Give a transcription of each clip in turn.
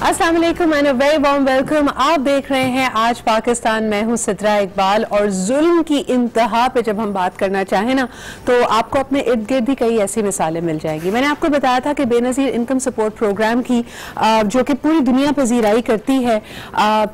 अस्सलाम वालेकुम and a very warm welcome. आप देख रहे हैं आज पाकिस्तान। मैं हूं सिद्रा इकबाल। और जुल्म की इंतहा पे जब हम बात करना चाहें ना तो आपको अपने इर्द गिर्द ही कई ऐसी मिसालें मिल जाएंगी। मैंने आपको बताया था कि बेनज़ीर इनकम सपोर्ट प्रोग्राम की जो कि पूरी दुनिया पजीराई करती है,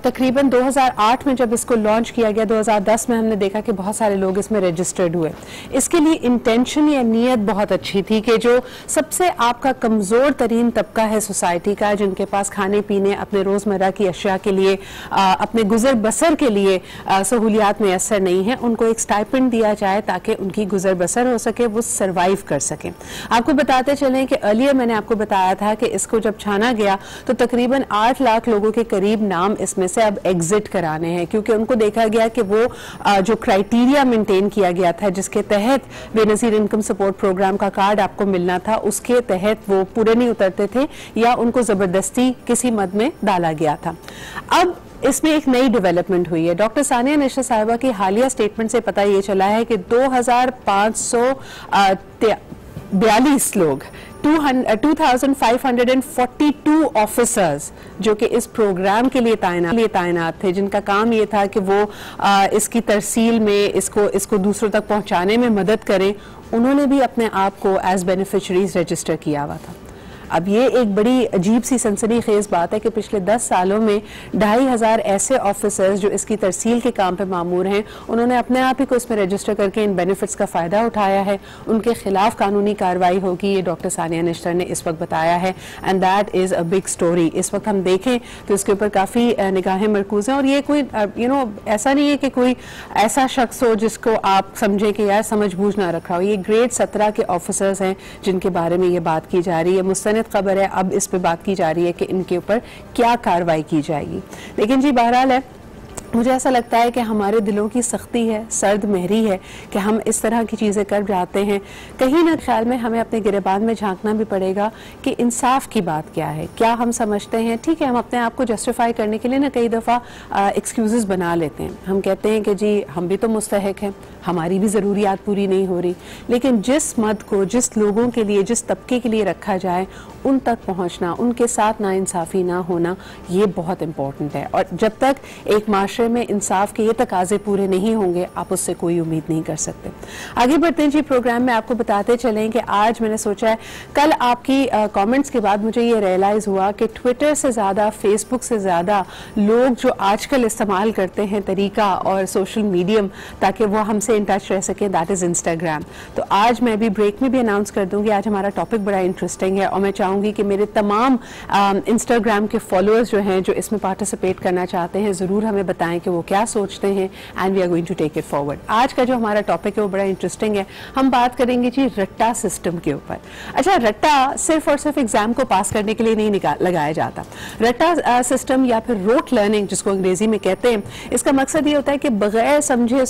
तकरीबन 2008 में जब इसको लॉन्च किया गया, 2010 में हमने देखा कि बहुत सारे लोग इसमें रजिस्टर्ड हुए। इसके लिए इंटेंशन या नीयत बहुत अच्छी थी कि जो सबसे आपका कमज़ोर तरीन तबका है सोसाइटी का, जिनके पास खाने पीने, अपने रोजमर्रा की अशिया के लिए, अपने गुजर बसर के लिए सहूलियात मैसर नहीं है, उनको एक स्टाइपेंड दिया जाए ताकि उनकी गुजर बसर हो सके, वो सरवाइव कर सके। आपको बताते चलें कि अर्लियर मैंने आपको बताया था कि इसको जब छाना गया तो तकरीबन 8 लाख लोगों के करीब नाम इसमें से अब एग्जिट कराने हैं, क्योंकि उनको देखा गया कि वो जो क्राइटेरिया मेंटेन किया गया था जिसके तहत बेनज़ीर इनकम सपोर्ट प्रोग्राम का कार्ड आपको मिलना था, उसके तहत वो पूरे नहीं उतरते थे या उनको जबरदस्ती किसी मद में डाला गया था। अब इसमें एक नई डेवलपमेंट हुई है। डॉक्टर सानिया निशा साहिबा की हालिया स्टेटमेंट से पता ये चला है कि 2542 लोग 2542 ऑफिसर्स जो कि इस प्रोग्राम के लिए तैनात थे, जिनका काम ये था कि वो इसकी तरसील में इसको दूसरों तक पहुंचाने में मदद करें, उन्होंने भी अपने आप को एज बेनिफिशरीज रजिस्टर किया हुआ था। अब ये एक बड़ी अजीब सी सनसनीखेज बात है कि पिछले 10 सालों में 2500 ऐसे ऑफिसर्स जो इसकी तरसील के काम पे मामूर हैं, उन्होंने अपने आप ही को इसमें रजिस्टर करके इन बेनिफिट्स का फ़ायदा उठाया है। उनके खिलाफ कानूनी कार्रवाई होगी, ये डॉक्टर सानिया निश्तर ने इस वक्त बताया है, and that is a big story. इस वक्त हम देखें तो इसके ऊपर काफ़ी निगाहें मरकूज़ हैं। और ये कोई ऐसा नहीं है कि कोई ऐसा शख्स हो जिसको आप समझें कि यार समझ बूझ ना रखा हो। ये ग्रेड 17 के ऑफिसर्स हैं जिनके बारे में ये बात की जा रही है। मुस्तनद खबर है, अब इस पे बात की जा रही है कि इनके ऊपर क्या कार्रवाई की जाएगी। लेकिन जी बहरहाल है, मुझे ऐसा लगता है कि हमारे दिलों की सख्ती है, सर्द महरी है कि हम इस तरह की चीज़ें कर जाते हैं। कहीं ना ख्याल में हमें अपने गिरेबान में झांकना भी पड़ेगा कि इंसाफ की बात क्या है, क्या हम समझते हैं। ठीक है, हम अपने आप को जस्टिफाई करने के लिए ना कई दफ़ा एक्सक्यूज़ बना लेते हैं। हम कहते हैं कि जी हम भी तो मुस्तहक हैं, हमारी भी ज़रूरियात पूरी नहीं हो रही। लेकिन जिस मद को जिस लोगों के लिए, जिस तबके के लिए रखा जाए, उन तक पहुँचना, उनके साथ नाइंसाफ़ी ना होना, ये बहुत इम्पोर्टेंट है। और जब तक एक माशरे में इंसाफ के ये तकाजे पूरे नहीं होंगे, आप उससे कोई उम्मीद नहीं कर सकते। आगे बढ़ते हैं जी प्रोग्राम में। आपको बताते चलें कि आज मैंने सोचा है, कल आपकी कमेंट्स के बाद मुझे ये रियलाइज हुआ कि ट्विटर से ज़्यादा, फेसबुक से ज़्यादा लोग जो आजकल इस्तेमाल करते हैं तरीका और सोशल मीडियम ताकि वो हमसे इन टच रह सकें, दैट इज़ इंस्टाग्राम। तो आज मैं भी ब्रेक में भी अनाउंस कर दूंगी, आज हमारा टॉपिक बड़ा इंटरेस्टिंग है और मैं चाहूँगी कि मेरे तमाम इंस्टाग्राम के फॉलोअर्स जो हैं, जो इसमें पार्टिसिपेट करना चाहते हैं, ज़रूर हमें बताएं कि वो क्या सोचते हैं, and we are going to take it forward. आज का जो हमारा टॉपिक है वो बड़ा इंटरेस्टिंग है। हम बात करेंगे जी रट्टा सिस्टम के ऊपर। अच्छा, रट्टा सिर्फ और सिर्फ एग्जाम को पास करने के लिए नहीं लगाया जाता। रट्टा सिस्टम या फिर रोट लर्निंग जिसको अंग्रेजी में कहते हैं, इसका मकसद ये होता है कि बगैर समझे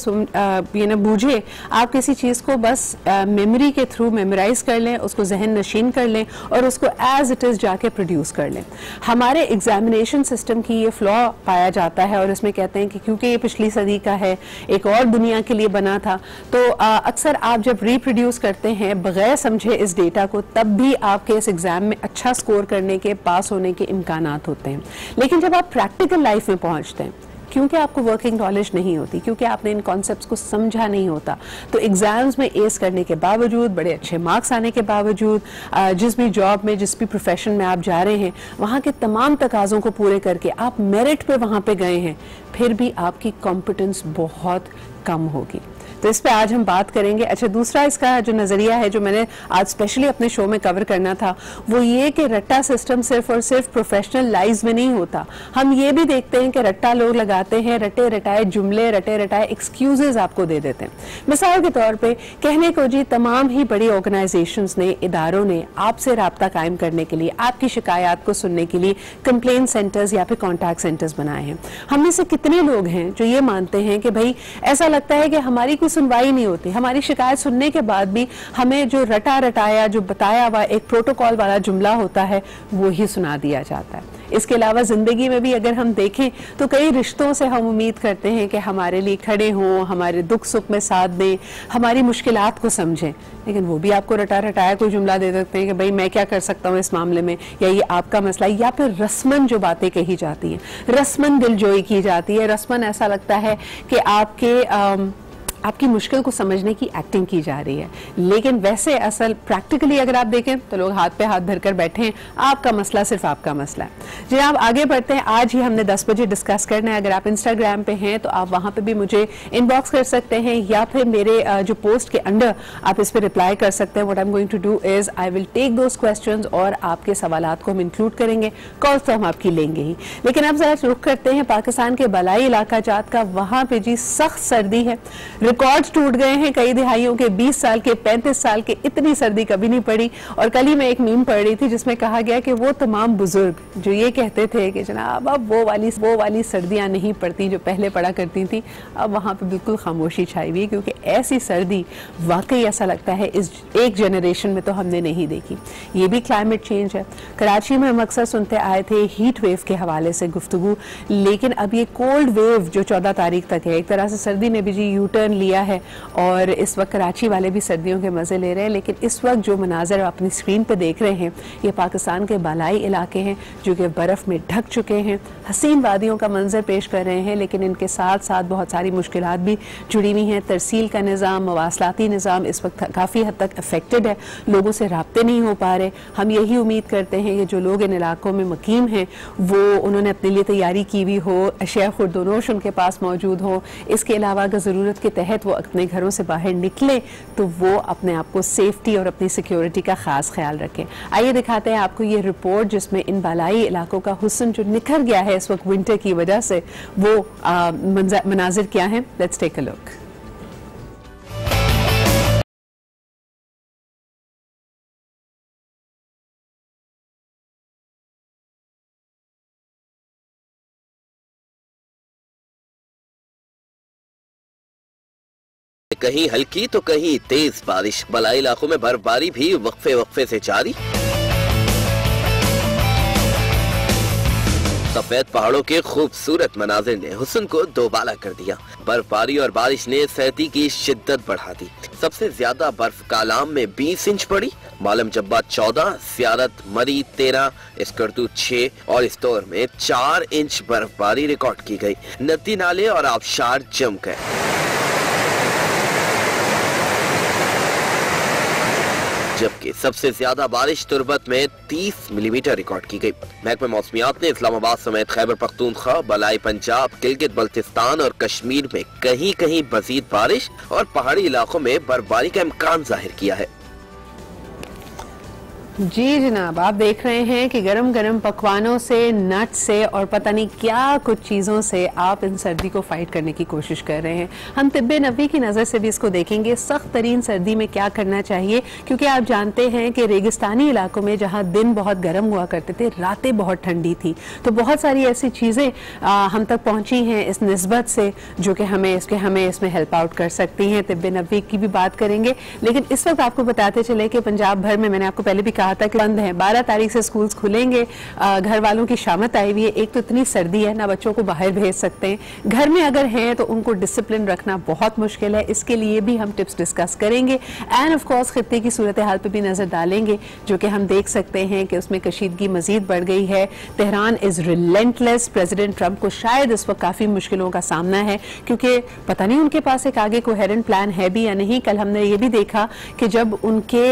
बूझे आप किसी चीज़ को बस मेमोरी के थ्रू मेमोराइज कर लें, उसको जहन नशीन कर लें और उसको एज इट इज़ जाके प्रोड्यूस कर लें। हमारे एग्जामिनेशन सिस्टम की ये फ्लॉ पाया जाता है और इसमें कहते हैं कि क्योंकि ये पिछली सदी का है, एक और दुनिया के लिए बना था, तो अक्सर आप जब रिप्रोड्यूस करते हैं बगैर समझे इस डेटा को, तब भी आपके इस एग्जाम में अच्छा स्कोर करने के, पास होने के इम्कानात होते हैं। लेकिन जब आप प्रैक्टिकल लाइफ में पहुंचते हैं, क्योंकि आपको वर्किंग नॉलेज नहीं होती, क्योंकि आपने इन कॉन्सेप्ट्स को समझा नहीं होता, तो एग्जाम्स में एस करने के बावजूद, बड़े अच्छे मार्क्स आने के बावजूद, जिस भी जॉब में, जिस भी प्रोफेशन में आप जा रहे हैं, वहाँ के तमाम तकाज़ों को पूरे करके आप मेरिट पे वहाँ पे गए हैं, फिर भी आपकी कॉम्पिटेंस बहुत कम होगी। तो इस पे आज हम बात करेंगे। अच्छा, दूसरा इसका जो नज़रिया है जो मैंने आज स्पेशली अपने शो में कवर करना था, वो ये कि रट्टा सिस्टम सिर्फ और सिर्फ प्रोफेशनल लाइफ में नहीं होता। हम ये भी देखते हैं कि रट्टा लोग लगाते हैं, रटे रटाए जुमले, रटे रटाए एक्सक्यूजेज आपको दे देते हैं। मिसाल के तौर पे कहने को जी तमाम ही बड़ी ऑर्गेनाइजेशंस ने, इदारों ने आपसे रब्ता कायम करने के लिए, आपकी शिकायत को सुनने के लिए कंप्लेन सेंटर्स या फिर कॉन्टैक्ट सेंटर्स बनाए हैं। हम में से कितने लोग हैं जो ये मानते हैं कि भाई ऐसा लगता है कि हमारी की सुनवाई नहीं होती। हमारी शिकायत सुनने के बाद भी हमें जो रटा रटाया, जो बताया हुआ एक प्रोटोकॉल वाला जुमला होता है वो ही सुना दिया जाता है। इसके अलावा ज़िंदगी में भी अगर हम देखें तो कई रिश्तों से हम उम्मीद करते हैं कि हमारे लिए खड़े हों, हमारे दुख सुख में साथ दें, हमारी मुश्किलात को समझें, लेकिन वो भी आपको रटा रटाया कोई जुमला दे देते हैं कि भाई मैं क्या कर सकता हूँ इस मामले में, या ये आपका मसला, या फिर रस्मन जो बातें कही जाती हैं, रस्मन दिलजोई की जाती है, रस्मन ऐसा लगता है कि आपकी मुश्किल को समझने की एक्टिंग की जा रही है, लेकिन वैसे असल प्रैक्टिकली अगर आप देखें तो लोग हाथ पे हाथ धरकर बैठे हैं, आपका मसला सिर्फ आपका मसला है। जनाब आगे बढ़ते हैं, आज ही हमने 10 बजे डिस्कस करना है। अगर आप इंस्टाग्राम पे हैं तो आप वहां पे भी मुझे इनबॉक्स कर सकते हैं, या फिर मेरे जो पोस्ट के अंडर आप इस पर रिप्लाई कर सकते हैं। What I am going to do is I will take those questions और आपके सवालात को हम इंक्लूड करेंगे। कॉल्स तो हम आपकी लेंगे ही, लेकिन अब जरा रुख करते हैं पाकिस्तान के बलाई इलाका जात का। वहां पे जी सख्त सर्दी है, रिकॉर्ड्स टूट गए हैं कई दिहाइयों के, 20 साल के, 35 साल के, इतनी सर्दी कभी नहीं पड़ी। और कल ही मैं एक मीम पढ़ रही थी जिसमें कहा गया कि वो तमाम बुजुर्ग जो ये कहते थे कि जनाब अब वो वाली सर्दियां नहीं पड़ती जो पहले पड़ा करती थी, अब वहां पे बिल्कुल खामोशी छाई हुई है, क्योंकि ऐसी सर्दी वाकई ऐसा लगता है इस एक जनरेशन में तो हमने नहीं देखी। ये भी क्लाइमेट चेंज है। कराची में हम अक्सर सुनते आए थे हीट वेव के हवाले से गुफ्तगू, लेकिन अब ये कोल्ड वेव जो 14 तारीख तक है, एक तरह से सर्दी ने भी जी यू टर्न लिया है और इस वक्त कराची वाले भी सर्दियों के मजे ले रहे हैं। लेकिन इस वक्त जो मनाजर आप अपनी स्क्रीन पे देख रहे हैं ये पाकिस्तान के बालाई इलाके हैं जो कि बर्फ में ढक चुके हैं, हसीन वादियों का मंजर पेश कर रहे हैं, लेकिन इनके साथ साथ बहुत सारी मुश्किलात भी जुड़ी हुई हैं। तरसील का निज़ाम, मवासलाती निज़ाम इस वक्त काफ़ी हद तक अफेक्टेड है, लोगों से राब्ते नहीं हो पा रहे। हम यही उम्मीद करते हैं कि जो लोग इन इलाकों में मुकीम हैं वो उन्होंने अपने लिए तैयारी की हुई हो, अशिया खुर्दोनोश उनके पास मौजूद हो। इसके अलावा अगर ज़रूरत के तहत वो अपने घरों से बाहर निकले तो वो अपने आप को सेफ्टी और अपनी सिक्योरिटी का खास ख्याल रखें। आइए दिखाते हैं आपको ये रिपोर्ट जिसमें इन बालाई इलाकों का हुस्न जो निखर गया है इस वक्त विंटर की वजह से, वो मनाजिर क्या है। Let's take a look. कहीं हल्की तो कहीं तेज बारिश, बलाई इलाकों में बर्फबारी भी वक्फे वक्फे से जारी। सफेद पहाड़ों के खूबसूरत मनाजिर ने हुस्न को दोबाला कर दिया। बर्फबारी और बारिश ने सर्दी की शिद्दत बढ़ा दी। सबसे ज्यादा बर्फ कालाम में 20 इंच पड़ी, मालम जब्बा 14, सियारत मरी 13, इसकरदू 6 और इस्तौर में 4 इंच बर्फबारी रिकॉर्ड की गई। नदी नाले और आबशार जम गए, जबकि सबसे ज्यादा बारिश तुर्बत में 30 मिलीमीटर रिकॉर्ड की गई। महकमे मौसमियात ने इस्लामाबाद समेत खैबर पख्तूनख्वा, बलाई पंजाब, गिलगित बल्तिस्तान और कश्मीर में कहीं कहीं मजीद बारिश और पहाड़ी इलाकों में बर्फबारी का इम्कान जाहिर किया है। जी जनाब, आप देख रहे हैं कि गरम गरम पकवानों से, नट से और पता नहीं क्या कुछ चीज़ों से आप इन सर्दी को फाइट करने की कोशिश कर रहे हैं। हम तिब्बे नबी की नज़र से भी इसको देखेंगे, सख्त तरीन सर्दी में क्या करना चाहिए, क्योंकि आप जानते हैं कि रेगिस्तानी इलाकों में जहाँ दिन बहुत गर्म हुआ करते थे, रातें बहुत ठंडी थी, तो बहुत सारी ऐसी चीज़ें हम तक पहुँची हैं इस निस्बत से जो कि हमें इसमें हेल्प आउट कर सकती हैं। तिब्बे नबी की भी बात करेंगे, लेकिन इस वक्त आपको बताते चले कि पंजाब भर में, मैंने आपको पहले भी कहा था कि बंद है, 12 तारीख से स्कूल्स खुलेंगे। घर वालों की शामत आई हुई है। एक तो इतनी सर्दी है ना, बच्चों को बाहर भेज सकते हैं, घर में अगर हैं तो उनको डिसिप्लिन रखना बहुत मुश्किल है। इसके लिए भी हम टिप्स डिस्कस करेंगे एंड ऑफ कोर्स खित्ते की सूरत हाल पर भी नजर डालेंगे, जो कि हम देख सकते हैं कि उसमें कशीदगी मजीद बढ़ गई है। Tehran is relentless. President Trump को शायद इस वक्त काफी मुश्किलों का सामना है, क्योंकि पता नहीं उनके पास एक आगे कोहेरेंट प्लान है भी या नहीं। कल हमने ये भी देखा कि जब उनके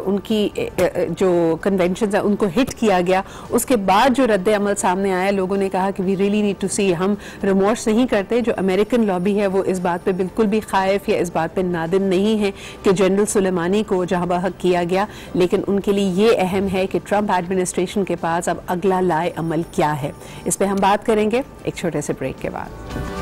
उनकी जो कन्वेंशन है उनको हिट किया गया, उसके बाद जो रद्द अमल सामने आया, लोगों ने कहा कि वी रियली नीड टू सी, हम रिमोर्स नहीं करते। जो अमेरिकन लॉबी है वो इस बात पे बिल्कुल भी खाइफ या इस बात पे नादिम नहीं है कि जनरल सुलेमानी को जहां बहक किया गया, लेकिन उनके लिए ये अहम है कि ट्रंप एडमिनिस्ट्रेशन के पास अब अगला लाए अमल क्या है। इस पर हम बात करेंगे एक छोटे से ब्रेक के बाद।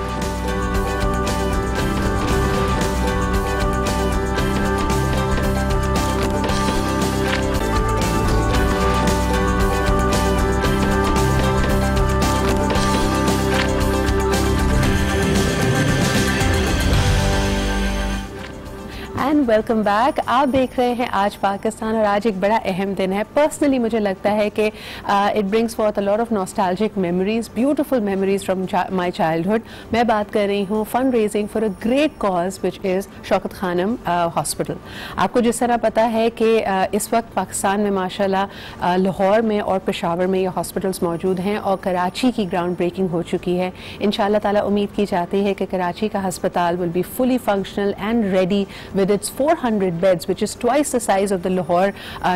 Welcome back. आप देख रहे हैं आज पाकिस्तान और आज एक बड़ा अहम दिन है। पर्सनली मुझे लगता है कि it brings forth a lot of nostalgic memories, beautiful memories from my childhood. मैं बात कर रही हूँ fund raising for a great cause which is Shaukat Khanum hospital. आपको जिस तरह पता है कि इस वक्त पाकिस्तान में माशाल्लाह लाहौर में और पेशावर में ये हॉस्पिटल्स मौजूद हैं और कराची की ग्राउंड ब्रेकिंग हो चुकी है। इंशाल्लाह ताला उम्मीद की जाती है कि कराची का अस्पताल will be fully functional and ready with its 400 beds, which is twice the size of the Lahore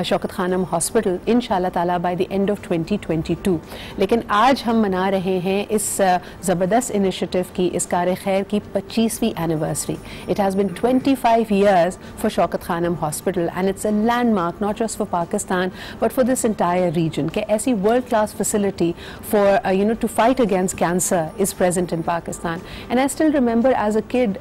Shaukat Khanum Hospital, inshallah taala by the end of 2022. लेकिन आज हम मना रहे हैं इस ज़बरदस्त इनिशिएटिव की, इस कार खैर की 25वीं anniversary. It has been 25 years for Shaukat Khanum Hospital and it's a landmark not just for Pakistan but for this entire region. कि ऐसी world class facility for to fight against cancer is present in Pakistan. And I still remember as a kid,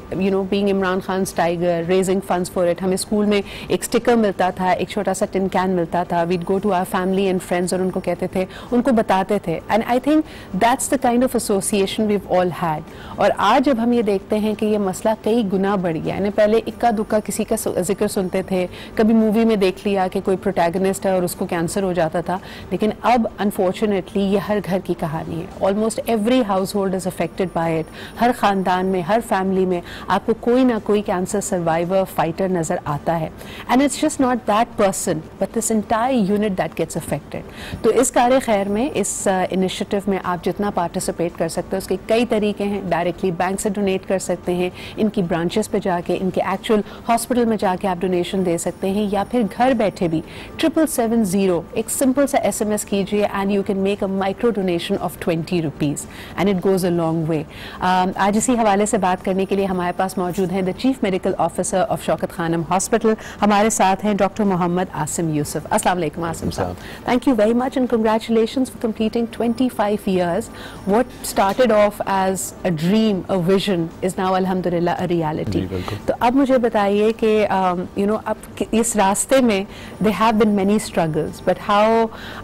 being Imran Khan's tiger, raising funds for it. हमें school में एक sticker मिलता था, एक छोटा सा टिन कैन मिलता था। We'd go to our family and friends और उनको कहते थे, उनको बताते थे। And I think that's the kind of association we all had. और आज जब हम ये देखते हैं कि ये मसला कई गुना बढ़ गया, यानी पहले इक्का दुक्का किसी का जिक्र सुनते थे, कभी मूवी में देख लिया कि कोई प्रोटैगनिस्ट है और उसको कैंसर हो जाता था, लेकिन अब अनफॉर्चुनेटली ये हर घर की कहानी है। Almost every household is affected by it. हर खानदान में, हर फैमिली में आपको कोई ना कोई कैंसर सर्वाइवर, फाइटर नजर आता है। And it's just not that person but this entire unit that gets affected. तो इस कार्य खैर में, इस इनिशिएटिव में आप जितना पार्टिसिपेट कर सकते हो, उसके कई तरीके हैं। डायरेक्टली बैंक से डोनेट कर सकते हैं, इनकी ब्रांचेस पे जाके, इनके एक्चुअल हॉस्पिटल में जाके आप डोनेशन दे सकते हैं, या फिर घर बैठे भी 7770 एक सिंपल सा SMS कीजिए and you can make a micro donation of 20 rupees and it goes a long वे। आज इसी हवाले से बात करने के लिए हमारे पास मौजूद हैं the chief medical officer of Shaukat Khanum hospital. हमारे साथ हैं डॉक्टर मोहम्मद आसिम यूसुफ। अस्सलाम वालेकुम आसिम साहब, thank you very much and congratulations for completing 25 years. What started off as a dream, a vision, is now alhamdulillah a reality. तो अब मुझे बताइए कि अब इस रास्ते में there have been many struggles, but how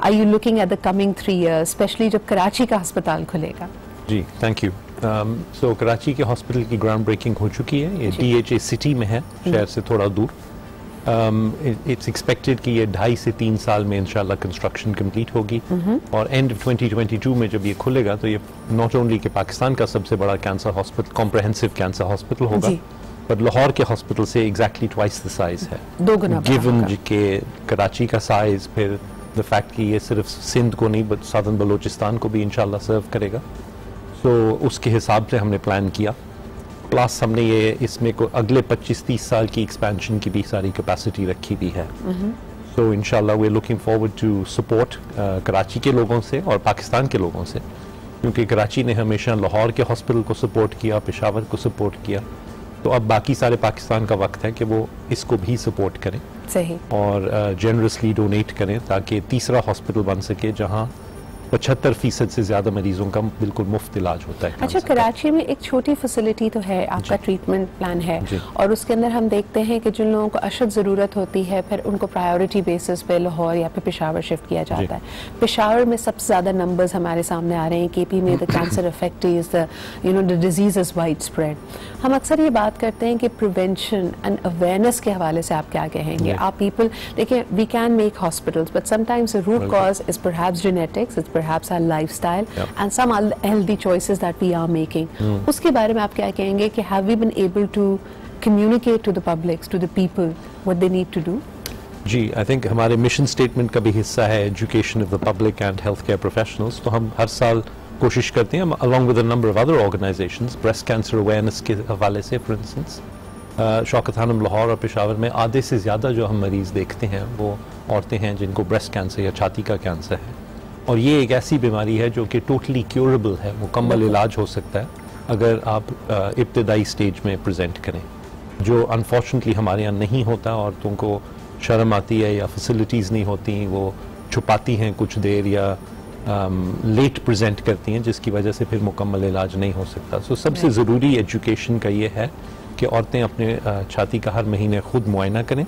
are you looking at the coming 3 years, especially जब कराची का अस्पताल खुलेगा? जी, थैंक यू। सो कराची के हॉस्पिटल की ग्राउंड ब्रेकिंग हो चुकी है। ये DHA सिटी में है, शहर से थोड़ा दूर। इट्स एक्सपेक्टेड कि ये 2.5 से 3 साल में इंशाल्लाह कंस्ट्रक्शन कंप्लीट होगी और एंड ऑफ 2022 में जब ये खुलेगा तो ये नॉट ओनली कि पाकिस्तान का सबसे बड़ा cancer hospital, comprehensive cancer hospital होगा, पर लाहौर के हॉस्पिटल से एग्जैक्टली ट्वाइस द साइज है, 2 गुना गिवन के कराची का साइज, फिर द फैक्ट कि ये सिर्फ सिंध को नहीं बट सदर्न बलोचिस्तान को भी इंशाल्लाह सर्व करेगा। तो उसके हिसाब से हमने प्लान किया, प्लस हमने ये इसमें को अगले 25-30 साल की एक्सपेंशन की भी सारी कैपेसिटी रखी भी है। तो इंशाल्लाह we are looking forward to support Karachi के लोगों से और पाकिस्तान के लोगों से, क्योंकि कराची ने हमेशा लाहौर के हॉस्पिटल को सपोर्ट किया, पेशावर को सपोर्ट किया, तो अब बाकी सारे पाकिस्तान का वक्त है कि वो इसको भी सपोर्ट करें सही और जनरसली डोनेट करें ताकि तीसरा हॉस्पिटल बन सके जहाँ 75% से ज्यादा मरीजों का बिल्कुल मुफ्त इलाज होता है। अच्छा, कराची में एक छोटी फैसिलिटी तो है, आपका ट्रीटमेंट प्लान है और उसके अंदर हम देखते हैं कि जिन लोगों को अशद ज़रूरत होती है फिर उनको प्रायोरिटी बेसिस पे लाहौर या फिर पेशावर शिफ्ट किया जाता है। पेशावर में सबसे ज़्यादा नंबर्स हमारे सामने आ रहे हैं। KP में the cancer effective, the disease is wide spread. हम अक्सर ये बात करते हैं कि प्रिवेंशन एंड अवेयरनेस के हवाले से आप क्या कहेंगे? आप पीपल, देखिए, we can make hospitals but sometimes the root cause is perhaps genetics, it's perhaps our lifestyle and some healthy choices that we are making. उसके बारे में आप क्या कहेंगे कि have we been able to communicate to the public, to the people, what they need to do? जी, I think हमारे mission statement का भी हिस्सा है education of the public and health care professionals. तो हम हर साल कोशिश करते हैं along with a number of other organisations, breast cancer awareness के हवाले से फॉर इंस्टेंस शौकत खानम लाहौर और पेशावर में आधे से ज़्यादा जो हम मरीज़ देखते हैं वो औरतें हैं जिनको ब्रेस्ट कैंसर या छाती का कैंसर है, और ये एक ऐसी बीमारी है जो कि टोटली क्योरेबल है, मुकम्मल इलाज हो सकता है अगर आप इब्तदाई स्टेज में प्रेजेंट करें, जो अनफॉर्चुनेटली हमारे यहाँ नहीं होता। औरतों को शर्म आती है या फैसिलिटीज़ नहीं होती, वो छुपाती हैं कुछ देर या लेट प्रेजेंट करती हैं, जिसकी वजह से फिर मुकम्मल इलाज नहीं हो सकता। सो सबसे ज़रूरी एजुकेशन का ये है कि औरतें अपने छाती का हर महीने खुद मुआयना करें,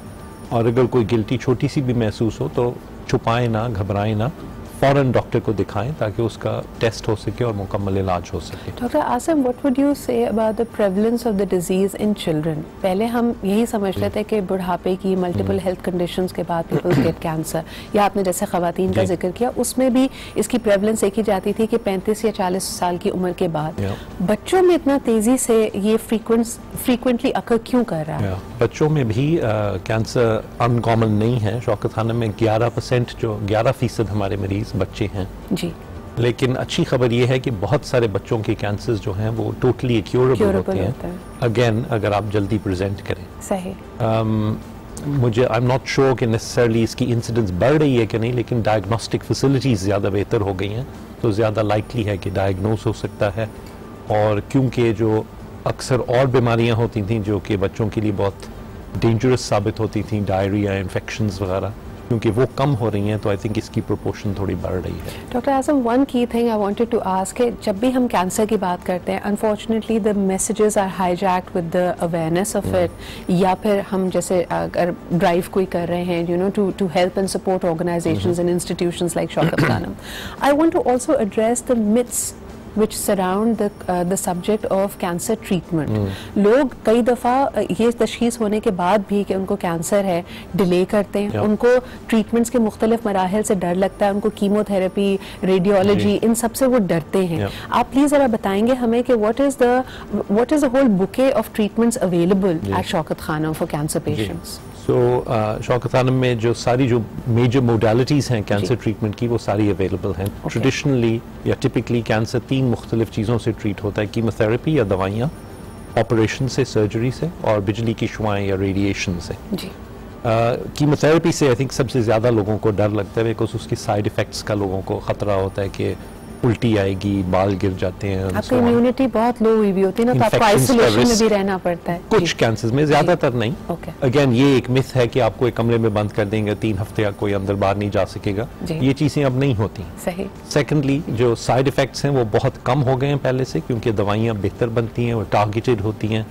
और अगर कोई गिल्टी छोटी सी भी महसूस हो तो छुपाएं ना, घबराएं ना, फ़ौरन डॉक्टर को दिखाएं ताकि उसका टेस्ट हो सके और मुकम्मल इलाज हो सके। Doctor Asim, what would you say about the prevalence of the disease in children? पहले हम यही समझ लेते हैं कि बुढ़ापे की मल्टीपल हेल्थ कंडीशंस के बाद पीपल गेट कैंसर, या आपने जैसे खवातीन का जिक्र किया उसमें भी इसकी प्रेवलेंस देखी जाती थी कि 35 या 40 साल की उम्र के बाद। बच्चों में इतना तेजी से ये फ्रीक्वेंटली अकर क्यों कर रहा है? बच्चों में भी कैंसर अनकॉमन नहीं है। शौकत खानम में 11% जो 11% हमारे मरीज बच्चे हैं जी। लेकिन अच्छी खबर ये है कि बहुत सारे बच्चों के कैंसर्स जो हैं वो टोटली क्यूरेबल होते हैं अगेन अगर आप जल्दी प्रेजेंट करें। सही। मुझे आई एम नॉट श्योर कि नेसेसरली इसकी इंसिडेंस बढ़ रही है कि नहीं, लेकिन डायग्नोस्टिक फैसिलिटीज़ ज़्यादा बेहतर हो गई हैं तो ज़्यादा लाइकली है कि डायग्नोस हो सकता है। और क्योंकि जो अक्सर और बीमारियां होती थी जो कि बच्चों के लिए बहुत डेंजरस साबित होती थी, डायरिया, इन्फेक्शंस वगैरह, क्योंकि वो कम हो रही हैं तो आई थिंक इसकी प्रोपोर्शन थोड़ी बढ़ रही है। Doctor Azam, one key thing I wanted to ask है, जब भी हम कैंसर की बात करते हैं unfortunately the messages are hijacked with the awareness of it, या फिर हम जैसे अगर ड्राइव कोई कर रहे हैं you know to help and support organisations and institutions like Shaukat Khanum, I want to also address the myths which surround the subject of cancer treatment. लोग कई दफ़ा ये तशखीस होने के बाद भी कि उनको कैंसर है डिले करते हैं, उनको ट्रीटमेंट्स के मुख्तलिफ मराहल से डर लगता है, उनको कीमोथेरेपी, रेडियोलॉजी, इन सब से वो डरते हैं। आप प्लीज़ ज़रा बताएंगे हमें कि what is the whole bouquet of treatments available at Shaukat Khanam for cancer patients? Shaukat Khanam में जो सारी जो मेजर मोडालिटीज़ हैं कैंसर ट्रीटमेंट की वो सारी अवेलेबल हैं। ट्रेडिशनली या टिपिकली कैंसर 3 मुख्तलिफ चीज़ों से ट्रीट होता है, कीमोथेरेपी या दवाइयाँ, ऑपरेशन से, सर्जरी से, और बिजली की शुआएँ या रेडिएशन से। कीमोथेरेपी से आई थिंक सबसे ज़्यादा लोगों को डर लगता है बिकॉज उसके साइड इफ़ेक्ट्स का लोगों को ख़तरा होता है कि उल्टी आएगी, बाल गिर जाते हैं, आपकी इम्यूनिटी बहुत लो हुई भी होती है ना, तो आपको आइसोलेशन में भी रहना पड़ता है। कुछ कैंसर्स में, ज्यादातर नहीं। अगेन ये एक मिथ है कि आपको एक कमरे में बंद कर देंगे 3 हफ्ते या कोई अंदर बाहर नहीं जा सकेगा, ये चीजें अब नहीं होती। सही। सेकेंडली जो साइड इफेक्ट्स हैं वो बहुत कम हो गए हैं पहले से, क्योंकि दवाइयाँ बेहतर बनती हैं, वो टारगेटेड होती हैं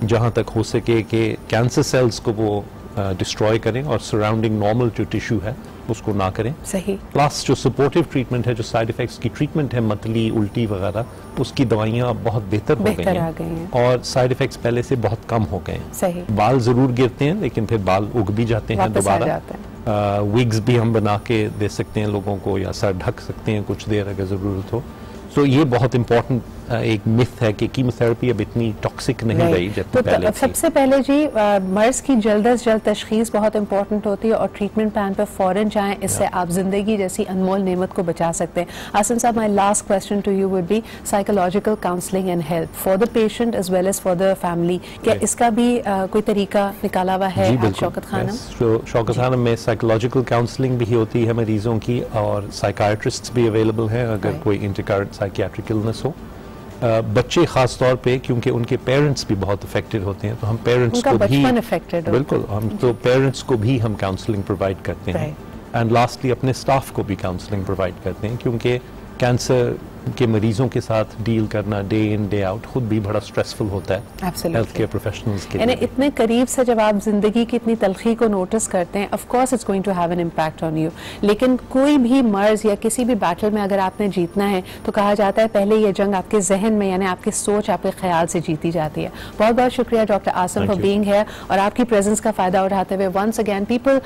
जहाँ तक हो सके कि कैंसर सेल्स को वो डिस्ट्रॉय करें और सराउंडिंग नॉर्मल जो टिश्यू है उसको ना करें। सही। प्लस जो सपोर्टिव ट्रीटमेंट है, जो साइड इफेक्ट्स की ट्रीटमेंट है, मतली, उल्टी वगैरह, उसकी दवाइयाँ बहुत बेहतर हो गई हैं और साइड इफेक्ट्स पहले से बहुत कम हो गए हैं। सही। बाल जरूर गिरते हैं लेकिन फिर बाल उग भी जाते हैं दोबारा। विग्स भी हम बना के दे सकते हैं लोगों को, या सर ढक सकते हैं कुछ देर अगर जरूरत हो। तो ये बहुत इंपॉर्टेंट एक मिथ है कि कीमोथेरेपी अब इतनी टॉक्सिक नहीं रही जितनी पहले थी। सबसे पहले जी मर्ज की जल्द अज जल्द तशखीस बहुत इंपॉर्टेंट होती है और ट्रीटमेंट प्लान पर फौरन जाएं, इससे आप जिंदगी जैसी अनमोल नेमत को बचा सकते हैं। आसिम साहब, my last question to you would be psychological counselling and help for the patient as well as for the family, क्या इसका भी कोई तरीका निकाला हुआ है शौकत खानम? शौकत खानम में साइकोलॉजिकल काउंसलिंग भी होती है मरीजों की, और साइकाट्रिस्ट भी अवेलेबल हैं अगर कोई इंटरकरेंट साइकियाट्रिक इलनेस हो। बच्चे खास तौर पे क्योंकि उनके पेरेंट्स भी बहुत अफेक्टेड होते हैं, तो हम पेरेंट्स को भी बिल्कुल हम तो पेरेंट्स को भी हम काउंसलिंग प्रोवाइड करते हैं। एंड लास्टली अपने स्टाफ को भी काउंसलिंग प्रोवाइड करते हैं, क्योंकि कैंसर के मरीजों के साथ डील करना डे इन डे आउट खुद भी बड़ा स्ट्रेसफुल होता है हेल्थ केयर प्रोफेशनल्स के लिए। इतने करीब से जब आप जिंदगी की इतनी तलखी को नोटिस करते हैं, of course it's going to have an impact on you, लेकिन कोई भी मर्ज या किसी भी बैटल में अगर आपने जीतना है तो कहा जाता है पहले ये जंग आपके जहन में यानी आपकी सोच, आपके ख्याल से जीती जाती है। बहुत बहुत शुक्रिया doctor Asim for being here और आपकी प्रेजेंस का फायदा उठाते हुए once again people,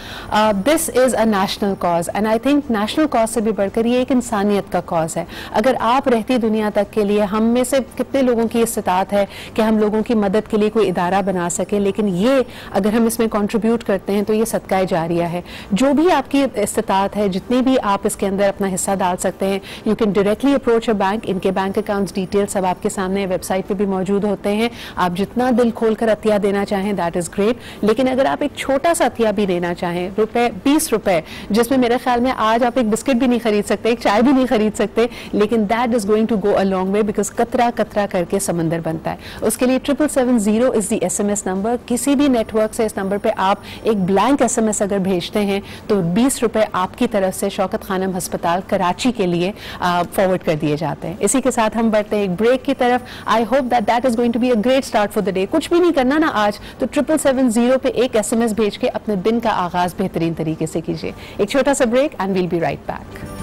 this is a national cause and I think national cause से भी बढ़कर ये एक इंसानियत का कॉज है। अगर आप रहती दुनिया तक के लिए, हम में से कितने लोगों की इस्तिताअत है कि हम लोगों की मदद के लिए कोई इदारा बना सके, लेकिन ये अगर हम इसमें कंट्रीब्यूट करते हैं तो ये सदका जारिया है। जो भी आपकी इस्तिताअत है, जितनी भी आप इसके अंदर अपना हिस्सा डाल सकते हैं, you can directly approach a bank. इनके बैंक अकाउंट्स डिटेल्स सब आपके सामने वेबसाइट पे भी मौजूद होते हैं। आप जितना दिल खोल कर अतिया देना चाहें दैट इज ग्रेट, लेकिन अगर आप एक छोटा सा अतिया भी देना चाहें, ₹20, जिसमें मेरे ख्याल में आज आप एक बिस्किट भी नहीं खरीद सकते, एक चाय भी नहीं खरीद सकते, लेकिन that is going to go a long way, because कतरा कतरा करके समंदर बनता है। उसके लिए 777 इज द SMS नंबर। किसी भी नेटवर्क से इस नंबर पे आप एक ब्लैंक SMS अगर भेजते हैं तो ₹20 आपकी तरफ से शौकत खानम अस्पताल कराची के लिए फॉरवर्ड कर दिए जाते हैं। इसी के साथ हम बढ़ते हैं एक ब्रेक की तरफ। I hope that is going to be a great start for the day. कुछ भी नहीं करना ना आज, तो 777 पे एक SMS भेज के अपने दिन का आगाज बेहतरीन तरीके से कीजिए। एक छोटा सा break and we'll be right back.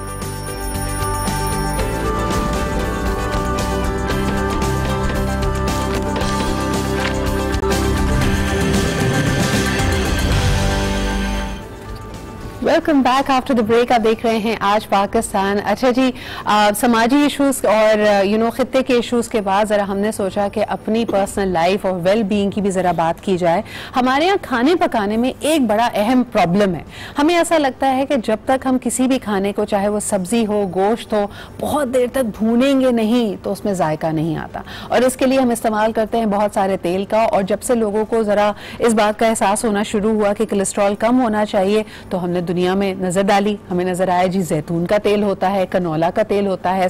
Welcome back after the break. आप देख रहे हैं आज पाकिस्तान। अच्छा जी, समाजी इश्यूज और खित्ते के इश्यूज के बाद ज़रा हमने सोचा कि अपनी पर्सनल लाइफ और वेल बीइंग की भी ज़रा बात की जाए। हमारे यहाँ खाने पकाने में एक बड़ा अहम प्रॉब्लम है। हमें ऐसा लगता है कि जब तक हम किसी भी खाने को, चाहे वो सब्जी हो, गोश्त हो, बहुत देर तक भूनेंगे नहीं तो उसमें जायका नहीं आता, और इसके लिए हम इस्तेमाल करते हैं बहुत सारे तेल का। और जब से लोगों को ज़रा इस बात का एहसास होना शुरू हुआ कि कोलेस्ट्रॉल कम होना चाहिए, तो हमने दुनिया में नजर डाली। हमें नजर आया जी जैतून का तेल होता है, कनोला का तेल होता है,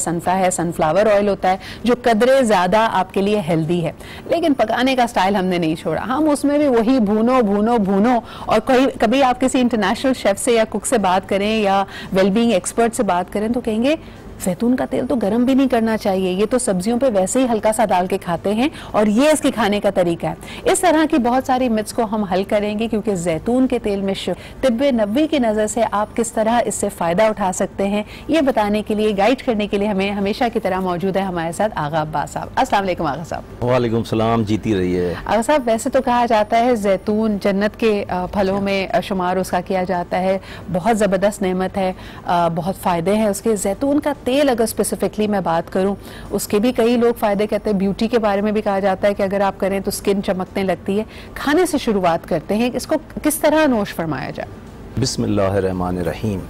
सनफ्लावर ऑयल होता है, जो कदरे ज्यादा आपके लिए हेल्दी है। लेकिन पकाने का स्टाइल हमने नहीं छोड़ा, हम उसमें भी वही भूनो भूनो भूनो। और कभी आप किसी इंटरनेशनल शेफ से या कुक से बात करें या वेलबींग एक्सपर्ट से बात करें तो कहेंगे जैतून का तेल तो गर्म भी नहीं करना चाहिए, ये तो सब्जियों पे वैसे ही हल्का सा डाल के खाते हैं और ये इसके खाने का तरीका है। इस तरह की बहुत सारी मिथ्स को हम हल करेंगे, क्योंकि जैतून के तेल में तिब्बे नबवी की नज़र से आप किस तरह इससे फ़ायदा उठा सकते हैं, ये बताने के लिए, गाइड करने के लिए हमें हमेशा की तरह मौजूद है हमारे साथ आगा अब्बास साहब। अस्सलाम वालेकुम आगा साहब। वालेकुम सलाम, जीती रही है। आगा साहब, वैसे तो कहा जाता है जैतून जन्नत के फलों में शुमार उसका किया जाता है, बहुत ज़बरदस्त नेमत है, बहुत फ़ायदे हैं उसके। जैतून का तेल अगर स्पेसिफिकली मैं बात करूं, उसके भी कई लोग फ़ायदे कहते हैं। ब्यूटी के बारे में भी कहा जाता है कि अगर आप करें तो स्किन चमकने लगती है। खाने से शुरुआत करते हैं, इसको किस तरह नोश फरमाया जाए? बिस्मिल्लाहिर्रहमानिर्रहीम।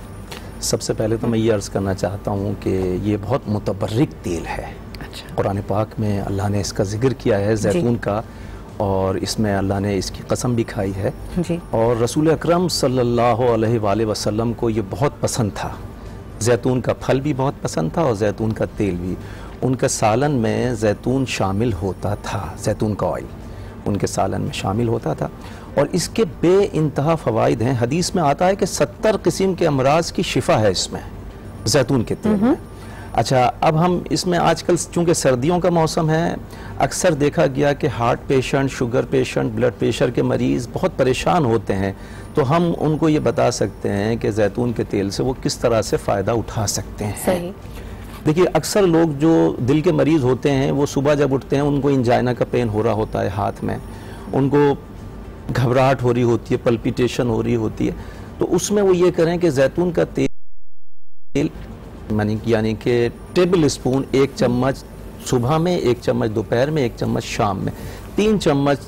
सबसे पहले तो मैं ये अर्ज़ करना चाहता हूँ कि ये बहुत मुतबर्रिक तेल है। अच्छा। कुरान पाक में अल्लाह ने इसका जिक्र किया है जैतून का, और इसमें अल्लाह ने इसकी कसम भी खाई है जी। और रसूल अकरम सल्लल्लाहु अलैहि वसल्लम को ये बहुत पसंद था। जैतून का फल भी बहुत पसंद था और जैतून का तेल भी। उनके सालन में जैतून शामिल होता था, जैतून का ऑयल उनके सालन में शामिल होता था, और इसके बेइंतहा फ़वाइद हैं। हदीस में आता है कि 70 किस्म के अमराज की शिफा है इसमें, जैतून के तेल में। अच्छा, अब हम इसमें आजकल चूँकि सर्दियों का मौसम है, अक्सर देखा गया कि heart patient, sugar patient, blood pressure के मरीज़ बहुत परेशान होते हैं, तो हम उनको ये बता सकते हैं कि जैतून के तेल से वो किस तरह से फ़ायदा उठा सकते हैं। सही। देखिए, अक्सर लोग जो दिल के मरीज़ होते हैं वो सुबह जब उठते हैं उनको इंजाइना का पेन हो रहा होता है हाथ में, उनको घबराहट हो रही होती है, पल्पिटेशन हो रही होती है, तो उसमें वो ये करें कि जैतून का तेल यानी कि टेबल स्पून 1 चम्मच सुबह में, 1 चम्मच दोपहर में, 1 चम्मच शाम में, 3 चम्मच,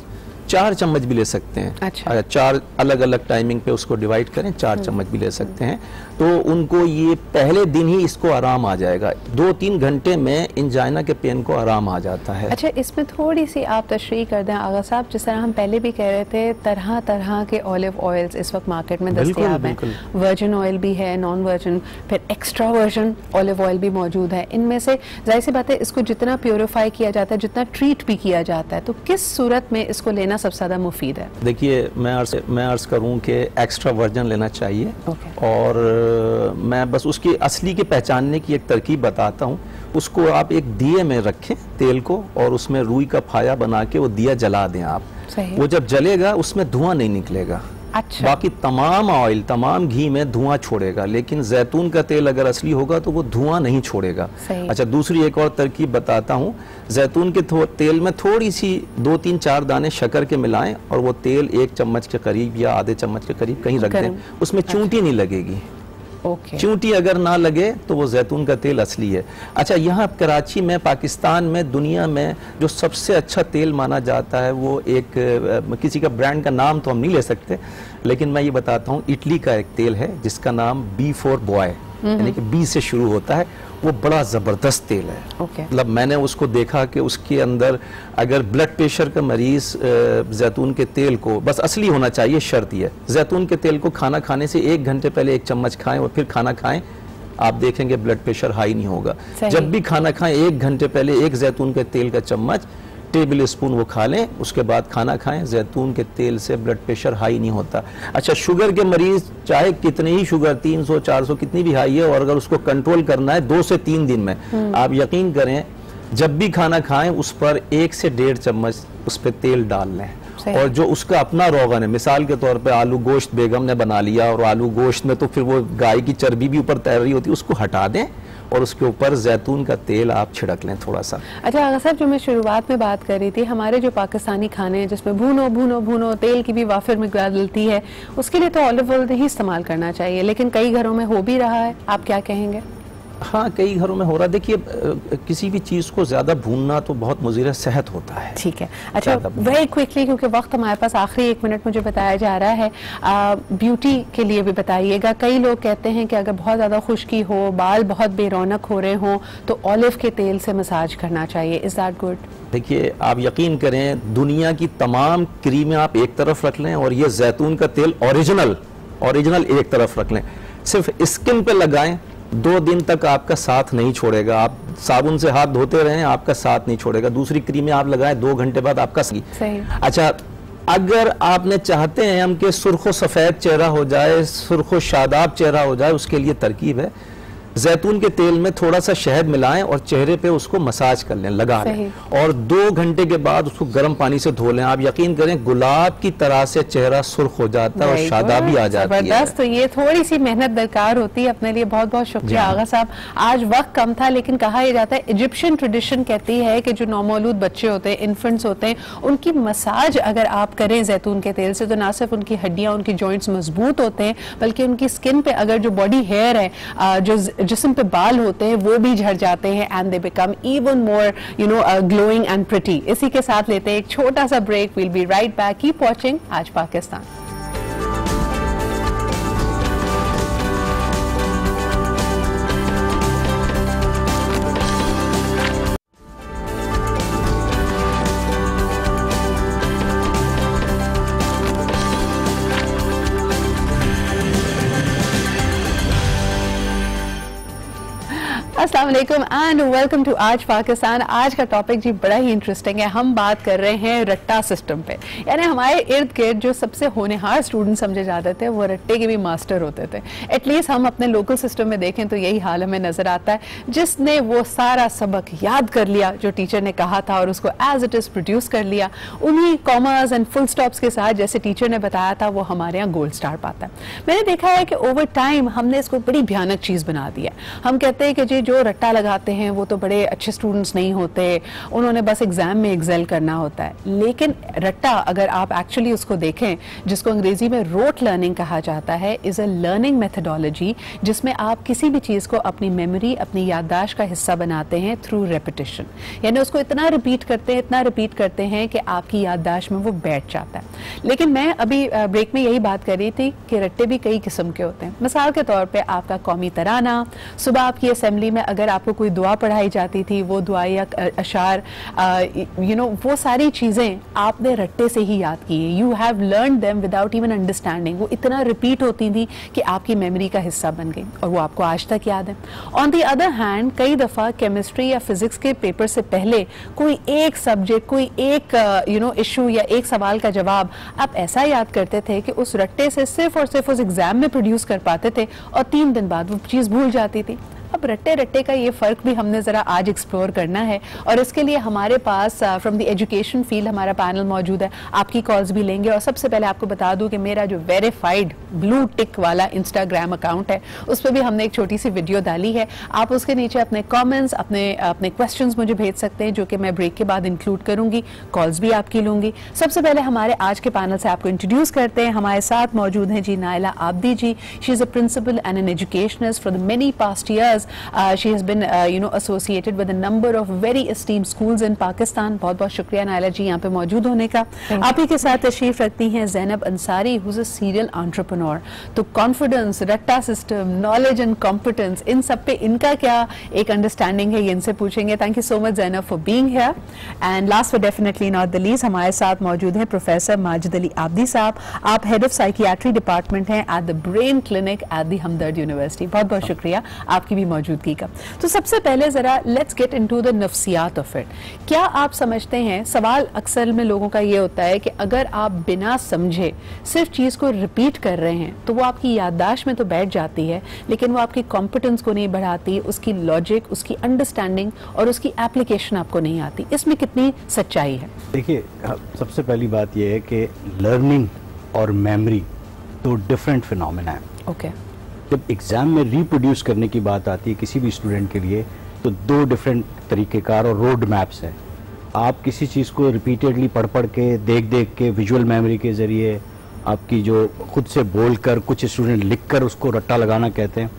4 चम्मच भी ले सकते हैं। अच्छा। 4 अलग अलग टाइमिंग पे उसको डिवाइड करें, 4 चम्मच भी ले सकते हैं, तो उनको ये पहले दिन ही इसको आराम आ जाएगा। 2-3 घंटे में इंजाइना के पेन को आराम आ जाता है। अच्छा, इसमें थोड़ी सी आप तशरीह कर दें आगा साहब, जिस तरह हम पहले भी कह रहे थे, तरह तरह के ऑलिव ऑयल्स इस वक्त मार्केट में दस्तयाब हैं। वर्जिन ऑयल भी है, नॉन वर्जिन, फिर एक्स्ट्रा वर्जिन ऑलिव ऑयल भी मौजूद है। इनमें से जाहिर सी बात है इसको जितना प्योरीफाई किया जाता है, जितना ट्रीट भी किया जाता है, तो किस सूरत में इसको लेना सबसे ज़्यादा मुफीद है? देखिए, मैं अर्ज़ करूँ कि एक्स्ट्रा वर्जन लेना चाहिए। और मैं बस उसकी असली के पहचानने की एक तरकीब बताता हूँ। उसको आप एक दिए में रखें तेल को, और उसमें रुई का फाया बना के वो दिया जला दें आप। सही। वो जब जलेगा उसमें धुआं नहीं निकलेगा। अच्छा। बाकी तमाम ऑयल, तमाम घी में धुआं छोड़ेगा, लेकिन जैतून का तेल अगर असली होगा तो वो धुआं नहीं छोड़ेगा। अच्छा, दूसरी एक और तरकीब बताता हूँ। जैतून के तेल में थोड़ी सी 2-3-4 दाने शक्कर के मिलाएं और वो तेल 1 चम्मच के करीब या आधे चम्मच के करीब कहीं रख दें, उसमें चूंटी नहीं लगेगी। चूंटी अगर ना लगे तो वो जैतून का तेल असली है। अच्छा, यहाँ कराची में, पाकिस्तान में, दुनिया में जो सबसे अच्छा तेल माना जाता है वो एक किसी का ब्रांड का नाम तो हम नहीं ले सकते, लेकिन मैं ये बताता हूँ, इटली का एक तेल है जिसका नाम B4 बॉय, यानी कि बी से शुरू होता है। वो बड़ा ज़बरदस्त तेल है। मतलब मैंने उसको देखा कि उसके अंदर अगर ब्लड प्रेशर का मरीज़ जैतून के तेल को, बस असली होना चाहिए, शर्त ये, जैतून के तेल को खाना खाने से 1 घंटे पहले 1 चम्मच खाएं और फिर खाना खाएं, आप देखेंगे ब्लड प्रेशर हाई नहीं होगा। जब भी खाना खाएं 1 घंटे पहले 1 जैतून के तेल का चम्मच, टेबल स्पून वो खा लें, उसके बाद खाना खाएं। जैतून के तेल से ब्लड प्रेशर हाई नहीं होता। अच्छा, शुगर के मरीज चाहे कितनी ही शुगर 300-400 कितनी भी हाई है, और अगर उसको कंट्रोल करना है 2 से 3 दिन में, आप यकीन करें जब भी खाना खाएं उस पर 1 से 1.5 चम्मच उस पर तेल डाल लें। और जो उसका अपना रोगन है, मिसाल के तौर पे आलू गोश्त बेगम ने बना लिया, और आलू गोश्त में तो फिर वो गाय की चर्बी भी ऊपर तैर रही होती है, उसको हटा दें और उसके ऊपर जैतून का तेल आप छिड़क लें थोड़ा सा। अच्छा आगा साहब, जो मैं शुरुआत में बात कर रही थी, हमारे जो पाकिस्तानी खाने हैं जिसमें भूनो भूनो भूनो तेल की भी वाफिर मिकदार डलती है, उसके लिए तो ऑलिव ऑयल ही इस्तेमाल करना चाहिए, लेकिन कई घरों में हो भी रहा है, आप क्या कहेंगे? हाँ, कई घरों में हो रहा है। देखिए, किसी भी चीज़ को ज़्यादा भूनना तो बहुत मुज़ीर सेहत होता है। ठीक है। अच्छा, वेरी क्विकली, क्योंकि वक्त हमारे पास आखिरी 1 मिनट मुझे बताया जा रहा है, ब्यूटी के लिए भी बताइएगा। कई लोग कहते हैं कि अगर बहुत ज़्यादा खुश्की हो, बाल बहुत बेरौनक हो रहे हों, तो ऑलिव के तेल से मसाज करना चाहिए। Is that good? देखिए, आप यकीन करें, दुनिया की तमाम क्रीमें आप एक तरफ रख लें और ये जैतून का तेल ओरिजिनल एक तरफ रख लें, सिर्फ स्किन पे लगाएं, 2 दिन तक आपका साथ नहीं छोड़ेगा। आप साबुन से हाथ धोते रहें, आपका साथ नहीं छोड़ेगा। दूसरी क्रीमें आप लगाएं, 2 घंटे बाद आपका सही। अच्छा, अगर आपने चाहते हैं हम कि सुर्खो सफ़ेद चेहरा हो जाए, सुर्खो शादाब चेहरा हो जाए, उसके लिए तरकीब है, जैतून के तेल में थोड़ा सा शहद मिलाएं और चेहरे पे उसको मसाज कर लें, लगा लें, और 2 घंटे के बाद उसको गर्म पानी से धो लें। आप यकीन करें, गुलाब की तरह से चेहरा सुर्ख हो जाता है और शादाबी आ जाती है। जबरदस्त। तो ये थोड़ी सी मेहनत दरकार होती है अपने लिए। बहुत बहुत शुक्रिया आगा साहब। आज वक्त कम था, लेकिन कहा यह जाता है, इजिप्शियन ट्रेडिशन कहती है कि जो नौमौलूद बच्चे होते हैं, इन्फेंट्स होते हैं, उनकी मसाज अगर आप करें जैतून के तेल से, तो ना सिर्फ उनकी हड्डियां, उनकी जॉइंट्स मजबूत होते हैं, बल्कि उनकी स्किन पे अगर जो बॉडी हेयर है, जो जिस्म पे बाल होते हैं, वो भी झड़ जाते हैं, and they become even more glowing and pretty. इसी के साथ लेते हैं एक छोटा सा break. We'll be right back. Keep watching Aaj Pakistan. अस्सलाम वालेकुम एंड वेलकम टू आज पाकिस्तान। आज का टॉपिक जी बड़ा ही इंटरेस्टिंग है। हम बात कर रहे हैं रट्टा सिस्टम पे, यानी हमारे इर्द गिर्द जो सबसे होनहार स्टूडेंट समझे जाते थे, वो रट्टे के भी मास्टर होते थे। एटलीस्ट हम अपने लोकल सिस्टम में देखें तो यही हाल हमें नजर आता है। जिसने वो सारा सबक याद कर लिया जो टीचर ने कहा था और उसको एज इट इज प्रोड्यूस कर लिया, उन्हीं कॉमर्स एंड फुल स्टॉप्स के साथ जैसे टीचर ने बताया था, वो हमारे यहाँ गोल्ड स्टार पाता है। मैंने देखा है कि ओवर टाइम हमने इसको बड़ी भयानक चीज बना दिया। हम कहते हैं कि जी जो रट्टा लगाते हैं वो तो बड़े अच्छे स्टूडेंट्स नहीं होते, उन्होंने बस एग्जाम में एक्सेल करना होता है। लेकिन रट्टा अगर आप एक्चुअली उसको देखें, जिसको अंग्रेजी में रोट लर्निंग कहा जाता है, इज अ लर्निंग मेथडोलॉजी जिसमें आप किसी भी चीज को अपनी मेमोरी, अपनी याददाश्त का हिस्सा बनाते हैं थ्रू रेपिटेशन। यानी उसको इतना रिपीट करते हैं कि आपकी याददाश्त में वो बैठ जाता है। लेकिन मैं अभी ब्रेक में यही बात कर रही थी कि रट्टे भी कई किस्म के होते हैं। मिसाल के तौर पे आपका कौमी तराना, सुबह आपकी असेंबली में अगर आपको कोई दुआ पढ़ाई जाती थी, वो दुआ या अशार, वो सारी चीज़ें आपने रट्टे से ही याद की है। You have learn them without even understanding. वो इतना रिपीट होती थी कि आपकी मेमोरी का हिस्सा बन गई और वो आपको आज तक याद है। ऑन द अदर हैंड, कई दफ़ा केमिस्ट्री या फिजिक्स के पेपर से पहले कोई एक सब्जेक्ट, कोई एक इशू या एक सवाल का जवाब आप ऐसा याद करते थे कि उस रट्टे से सिर्फ और सिर्फ उस एग्जाम में प्रोड्यूस कर पाते थे और 3 दिन बाद वो चीज़ भूल जाती थी। अब रट्टे का ये फ़र्क भी हमने ज़रा आज एक्सप्लोर करना है और इसके लिए हमारे पास फ्रॉम द एजुकेशन फील्ड हमारा पैनल मौजूद है। आपकी कॉल्स भी लेंगे और सबसे पहले आपको बता दूं कि मेरा जो वेरीफाइड ब्लू टिक वाला इंस्टाग्राम अकाउंट है, उस पर भी हमने एक छोटी सी वीडियो डाली है। आप उसके नीचे अपने कमेंट्स, अपने क्वेश्चंस मुझे भेज सकते हैं, जो कि मैं ब्रेक के बाद इंक्लूड करूंगी। कॉल्स भी आपकी लूंगी। सबसे पहले हमारे आज के पैनल से आपको इंट्रोड्यूस करते हैं। हमारे साथ मौजूद हैं जी Naila Abdi ji. She is a principal and an educationist for the many past years. She has been associated with a number of very esteemed schools in Pakistan. बहुत बहुत शुक्रिया नाइला जी यहाँ पे मौजूद होने का। आप ही के साथ तशरीफ रखती हैं Zainab Ansari, who's a serial entrepreneur। तो कॉन्फिडेंस, रट्टा सिस्टम, नॉलेज एंड कॉम्पिटेंस, इन सब पे इनका क्या एक अंडरस्टैंडिंग है, ये इनसे पूछेंगे। Thank you so much Zainab for being here. And last but definitely not the least, हमारे साथ मौजूद हैं प्रोफेसर माजिद अली आब्दी साहब। आप हेड ऑफ साइकियाट्री डिपार्टमेंट हैं at the brain clinic at the Hamdard university. बहुत बहुत शुक्रिया आपकी भी मौजूदगी। तो सबसे पहले जरा लेट्स गेट इनटू द नफ्सियात ऑफ इट। क्या आप समझते हैं, सवाल अक्सर में लोगों का ये होता है कि अगर आप बिना समझे सिर्फ चीज को रिपीट कर रहे हैं तो वो आपकी याददाश्त में तो बैठ जाती है, लेकिन वो आपकी कॉम्पिटेंस को नहीं बढ़ाती, उसकी लॉजिक, उसकी अंडरस्टैंडिंग और उसकी एप्लीकेशन आपको नहीं आती। इसमें कितनी सच्चाई है? देखिए, सबसे पहली बात यह है कि लर्निंग और मेमोरी तो डिफरेंट फिनोमेना है। ओके। जब एग्ज़ाम में रिप्रोड्यूस करने की बात आती है किसी भी स्टूडेंट के लिए, तो 2 डिफरेंट तरीक़ेकार और रोड मैप्स हैं। आप किसी चीज़ को रिपीटेडली पढ़ पढ़ के, देख देख के, विजुअल मेमोरी के ज़रिए, आपकी जो खुद से बोलकर, कुछ स्टूडेंट लिखकर उसको रट्टा लगाना कहते हैं,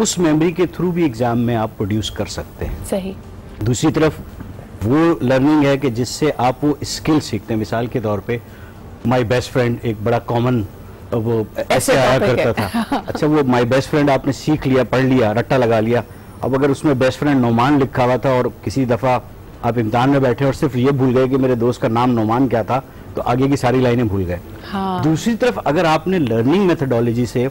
उस मेमोरी के थ्रू भी एग्ज़ाम में आप प्रोड्यूस कर सकते हैं। सही। दूसरी दूसरी तरफ वो लर्निंग है कि जिससे आप वो स्किल सीखते हैं। मिसाल के तौर पे माय बेस्ट फ्रेंड एक बड़ा कॉमन वो ऐसे आया करता था। अच्छा, वो माय बेस्ट फ्रेंड आपने सीख लिया, पढ़ लिया, रट्टा लगा लिया। अब अगर उसमें बेस्ट फ्रेंड नोमान लिखा हुआ था और किसी दफ़ा आप इम्तिहान में बैठे और सिर्फ ये भूल गए कि मेरे दोस्त का नाम नोमान क्या था, तो आगे की सारी लाइनें भूल गए। हाँ। दूसरी तरफ अगर आपने लर्निंग मेथडोलॉजी से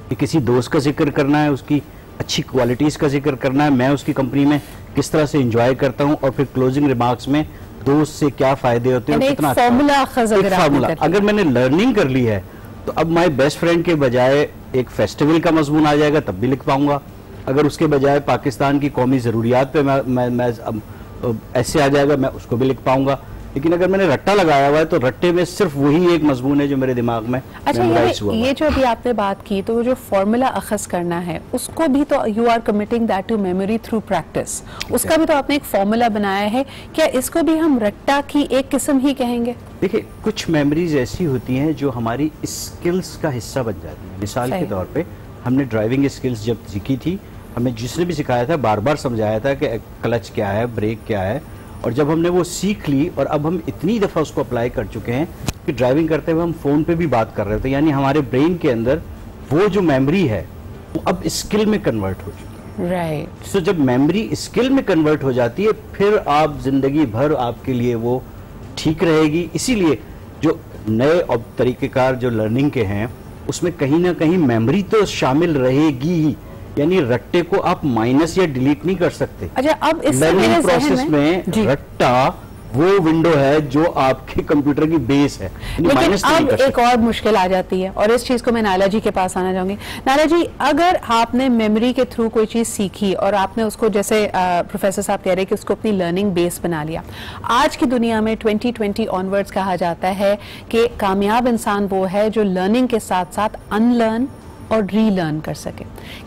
कि किसी दोस्त का जिक्र करना है, उसकी अच्छी क्वालिटीज़ का जिक्र करना है, मैं उसकी कंपनी में किस तरह से एंजॉय करता हूं, और फिर क्लोजिंग रिमार्क्स में दोस्त से क्या फ़ायदे होते हैं, कितना फार्मूला अगर मैंने लर्निंग कर ली है, तो अब माय बेस्ट फ्रेंड के बजाय एक फेस्टिवल का मजमून आ जाएगा, तब भी लिख पाऊंगा। अगर उसके बजाय पाकिस्तान की कौमी ज़रूरियात पे मैं ऐसे आ जाएगा, मैं उसको भी लिख पाऊंगा। लेकिन अगर मैंने रट्टा लगाया हुआ है, तो रट्टे में सिर्फ वही एक मजमून है जो मेरे दिमाग में मेमोराइज हुआ। ये जो अभी आपने बात की, तो वो जो फॉर्मूला अखज़ करना है, उसको भी तो you are committing that to memory through practice. उसका भी तो आपने एक फॉर्मूला बनाया है। क्या इसको भी हम रट्टा की एक किस्म ही कहेंगे? देखिए, कुछ मेमोरीज ऐसी होती हैं जो हमारी स्किल्स का हिस्सा बन जाती है। मिसाल के तौर पे हमने ड्राइविंग स्किल्स जब सीखी थी, हमें जिसने भी सिखाया था बार बार समझाया था कि क्लच क्या है, ब्रेक क्या है, और जब हमने वो सीख ली और अब हम इतनी दफ़ा उसको अप्लाई कर चुके हैं कि ड्राइविंग करते हुए हम फ़ोन पे भी बात कर रहे थे, यानी हमारे ब्रेन के अंदर वो जो मेमोरी है वो अब स्किल में कन्वर्ट हो चुकी है। राइट। सो जब मेमोरी स्किल में कन्वर्ट हो जाती है, फिर आप ज़िंदगी भर आपके लिए वो ठीक रहेगी। इसीलिए जो नए तरीक़ेकार जो लर्निंग के हैं, उसमें कहीं ना कहीं मेमोरी तो शामिल रहेगी ही, यानी रट्टे को आप माइनस या डिलीट नहीं कर सकते। अच्छा, अब इस लर्निंग प्रोसेस में रट्टा वो विंडो है जो आपके कंप्यूटर की बेस है। लेकिन अब एक और मुश्किल आ जाती है, और इस चीज को मैं नाला जी के पास आना चाहूंगी। नाला जी, अगर आपने मेमोरी के थ्रू कोई चीज सीखी और आपने उसको, जैसे प्रोफेसर साहब कह रहे हैं कि उसको अपनी लर्निंग बेस बना लिया, आज की दुनिया में 2020 ऑनवर्ड्स कहा जाता है कि कामयाब इंसान वो है जो लर्निंग के साथ साथ अनलर्न और रीलर्न कर सके।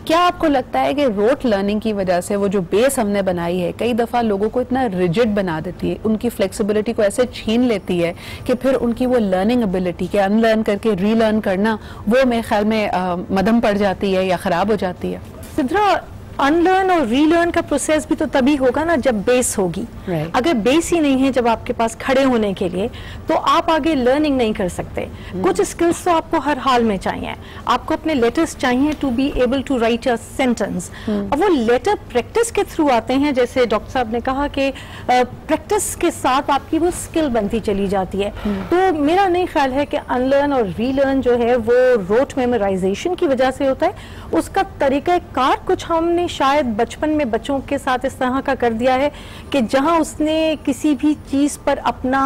क्या आपको लगता है कि रोट लर्निंग की वजह से वो जो बेस हमने बनाई है, कई दफ़ा लोगों को इतना रिजिड बना देती है, उनकी फ्लेक्सिबिलिटी को ऐसे छीन लेती है कि फिर उनकी वो लर्निंग एबिलिटी के अनलर्न करके रीलर्न करना, वो मेरे ख्याल में मदम पड़ जाती है या ख़राब हो जाती है? सिद्रा, अनलर्न और रीलर्न का प्रोसेस भी तो तभी होगा ना जब बेस होगी। अगर बेस ही नहीं है जब आपके पास खड़े होने के लिए, तो आप आगे लर्निंग नहीं कर सकते। कुछ स्किल्स तो आपको हर हाल में चाहिए। आपको अपने लेटर्स चाहिए to be able to write a sentence, और वो लेटर प्रैक्टिस के थ्रू आते हैं। जैसे डॉक्टर साहब ने कहा कि प्रैक्टिस के साथ आपकी वो स्किल बनती चली जाती है। तो मेरा नहीं ख्याल है कि अनलर्न और रीलर्न जो है वो रोट मेमोराइजेशन की वजह से होता है। उसका तरीक़ाकार कुछ हमने शायद बचपन में बच्चों के साथ इस तरह का कर दिया है कि जहां उसने किसी भी चीज पर अपना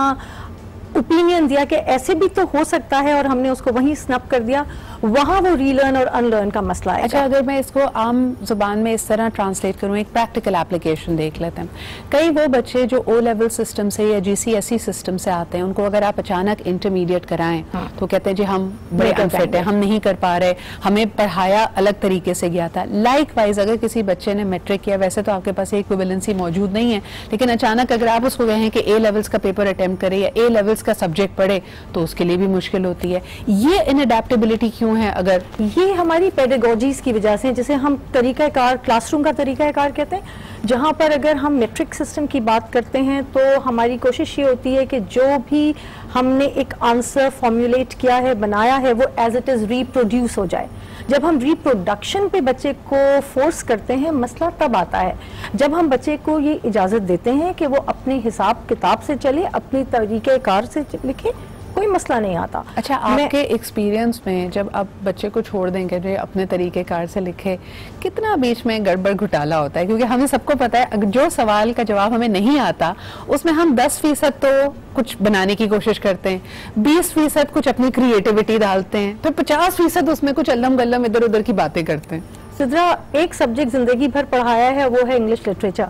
ओपिनियन दिया कि ऐसे भी तो हो सकता है, और हमने उसको वहीं स्नप कर दिया, वहां वो रीलर्न और अनलर्न का मसला है। अच्छा, अगर मैं इसको आम जुबान में इस तरह ट्रांसलेट करूं, एक प्रैक्टिकल एप्लीकेशन देख लेते हैं। कई वो बच्चे जो ओ लेवल सिस्टम से या GCSE सिस्टम से आते हैं, उनको अगर आप अचानक इंटरमीडिएट कराएं तो कहते हैं जी हम बड़े अनफिट हैं, हम नहीं कर पा रहे, हमें पढ़ाया अलग तरीके से गया था। लाइकवाइज अगर किसी बच्चे ने मैट्रिक किया, वैसे तो आपके पास इक्विवेलेंसी मौजूद नहीं है, लेकिन अचानक अगर आप उसको कहें कि A लेवल्स का पेपर अटेम्प्ट करे या A लेवल्स का सब्जेक्ट पढ़े, तो उसके लिए भी मुश्किल होती है। ये इनअडैप्टेबिलिटी क्यों है? अगर ये हमारी पेडागोजीज की वजह से, जिसे हम तरीक़ाकार, क्लासरूम का तरीक़ाकार कहते हैं, जहाँ पर अगर हम मेट्रिक सिस्टम की बात करते हैं तो हमारी कोशिश ये होती है कि जो भी हमने एक आंसर फॉर्मुलेट किया है, बनाया है, वो एज इट इज़ रिप्रोड्यूस हो जाए। जब हम रिप्रोडक्शन पे बच्चे को फोर्स करते हैं, मसला तब आता है जब हम बच्चे को ये इजाज़त देते हैं कि वो अपने हिसाब किताब से चले, अपनी तरीक़ेकार से लिखे, कोई मसला नहीं आता। अच्छा, आपके एक्सपीरियंस में जब आप बच्चे को छोड़ देंगे जो अपने तरीक़ेकार से लिखे, कितना बीच में गड़बड़ घुटाला होता है? क्योंकि हमें सबको पता है जो सवाल का जवाब हमें नहीं आता उसमें हम 10% तो कुछ बनाने की कोशिश करते हैं, 20% कुछ अपनी क्रिएटिविटी डालते हैं, फिर 50% उसमें कुछ अल्लम गल्लम इधर उधर की बातें करते हैं। सिद्रा, एक सब्जेक्ट जिंदगी भर पढ़ाया है वो है इंग्लिश लिटरेचर।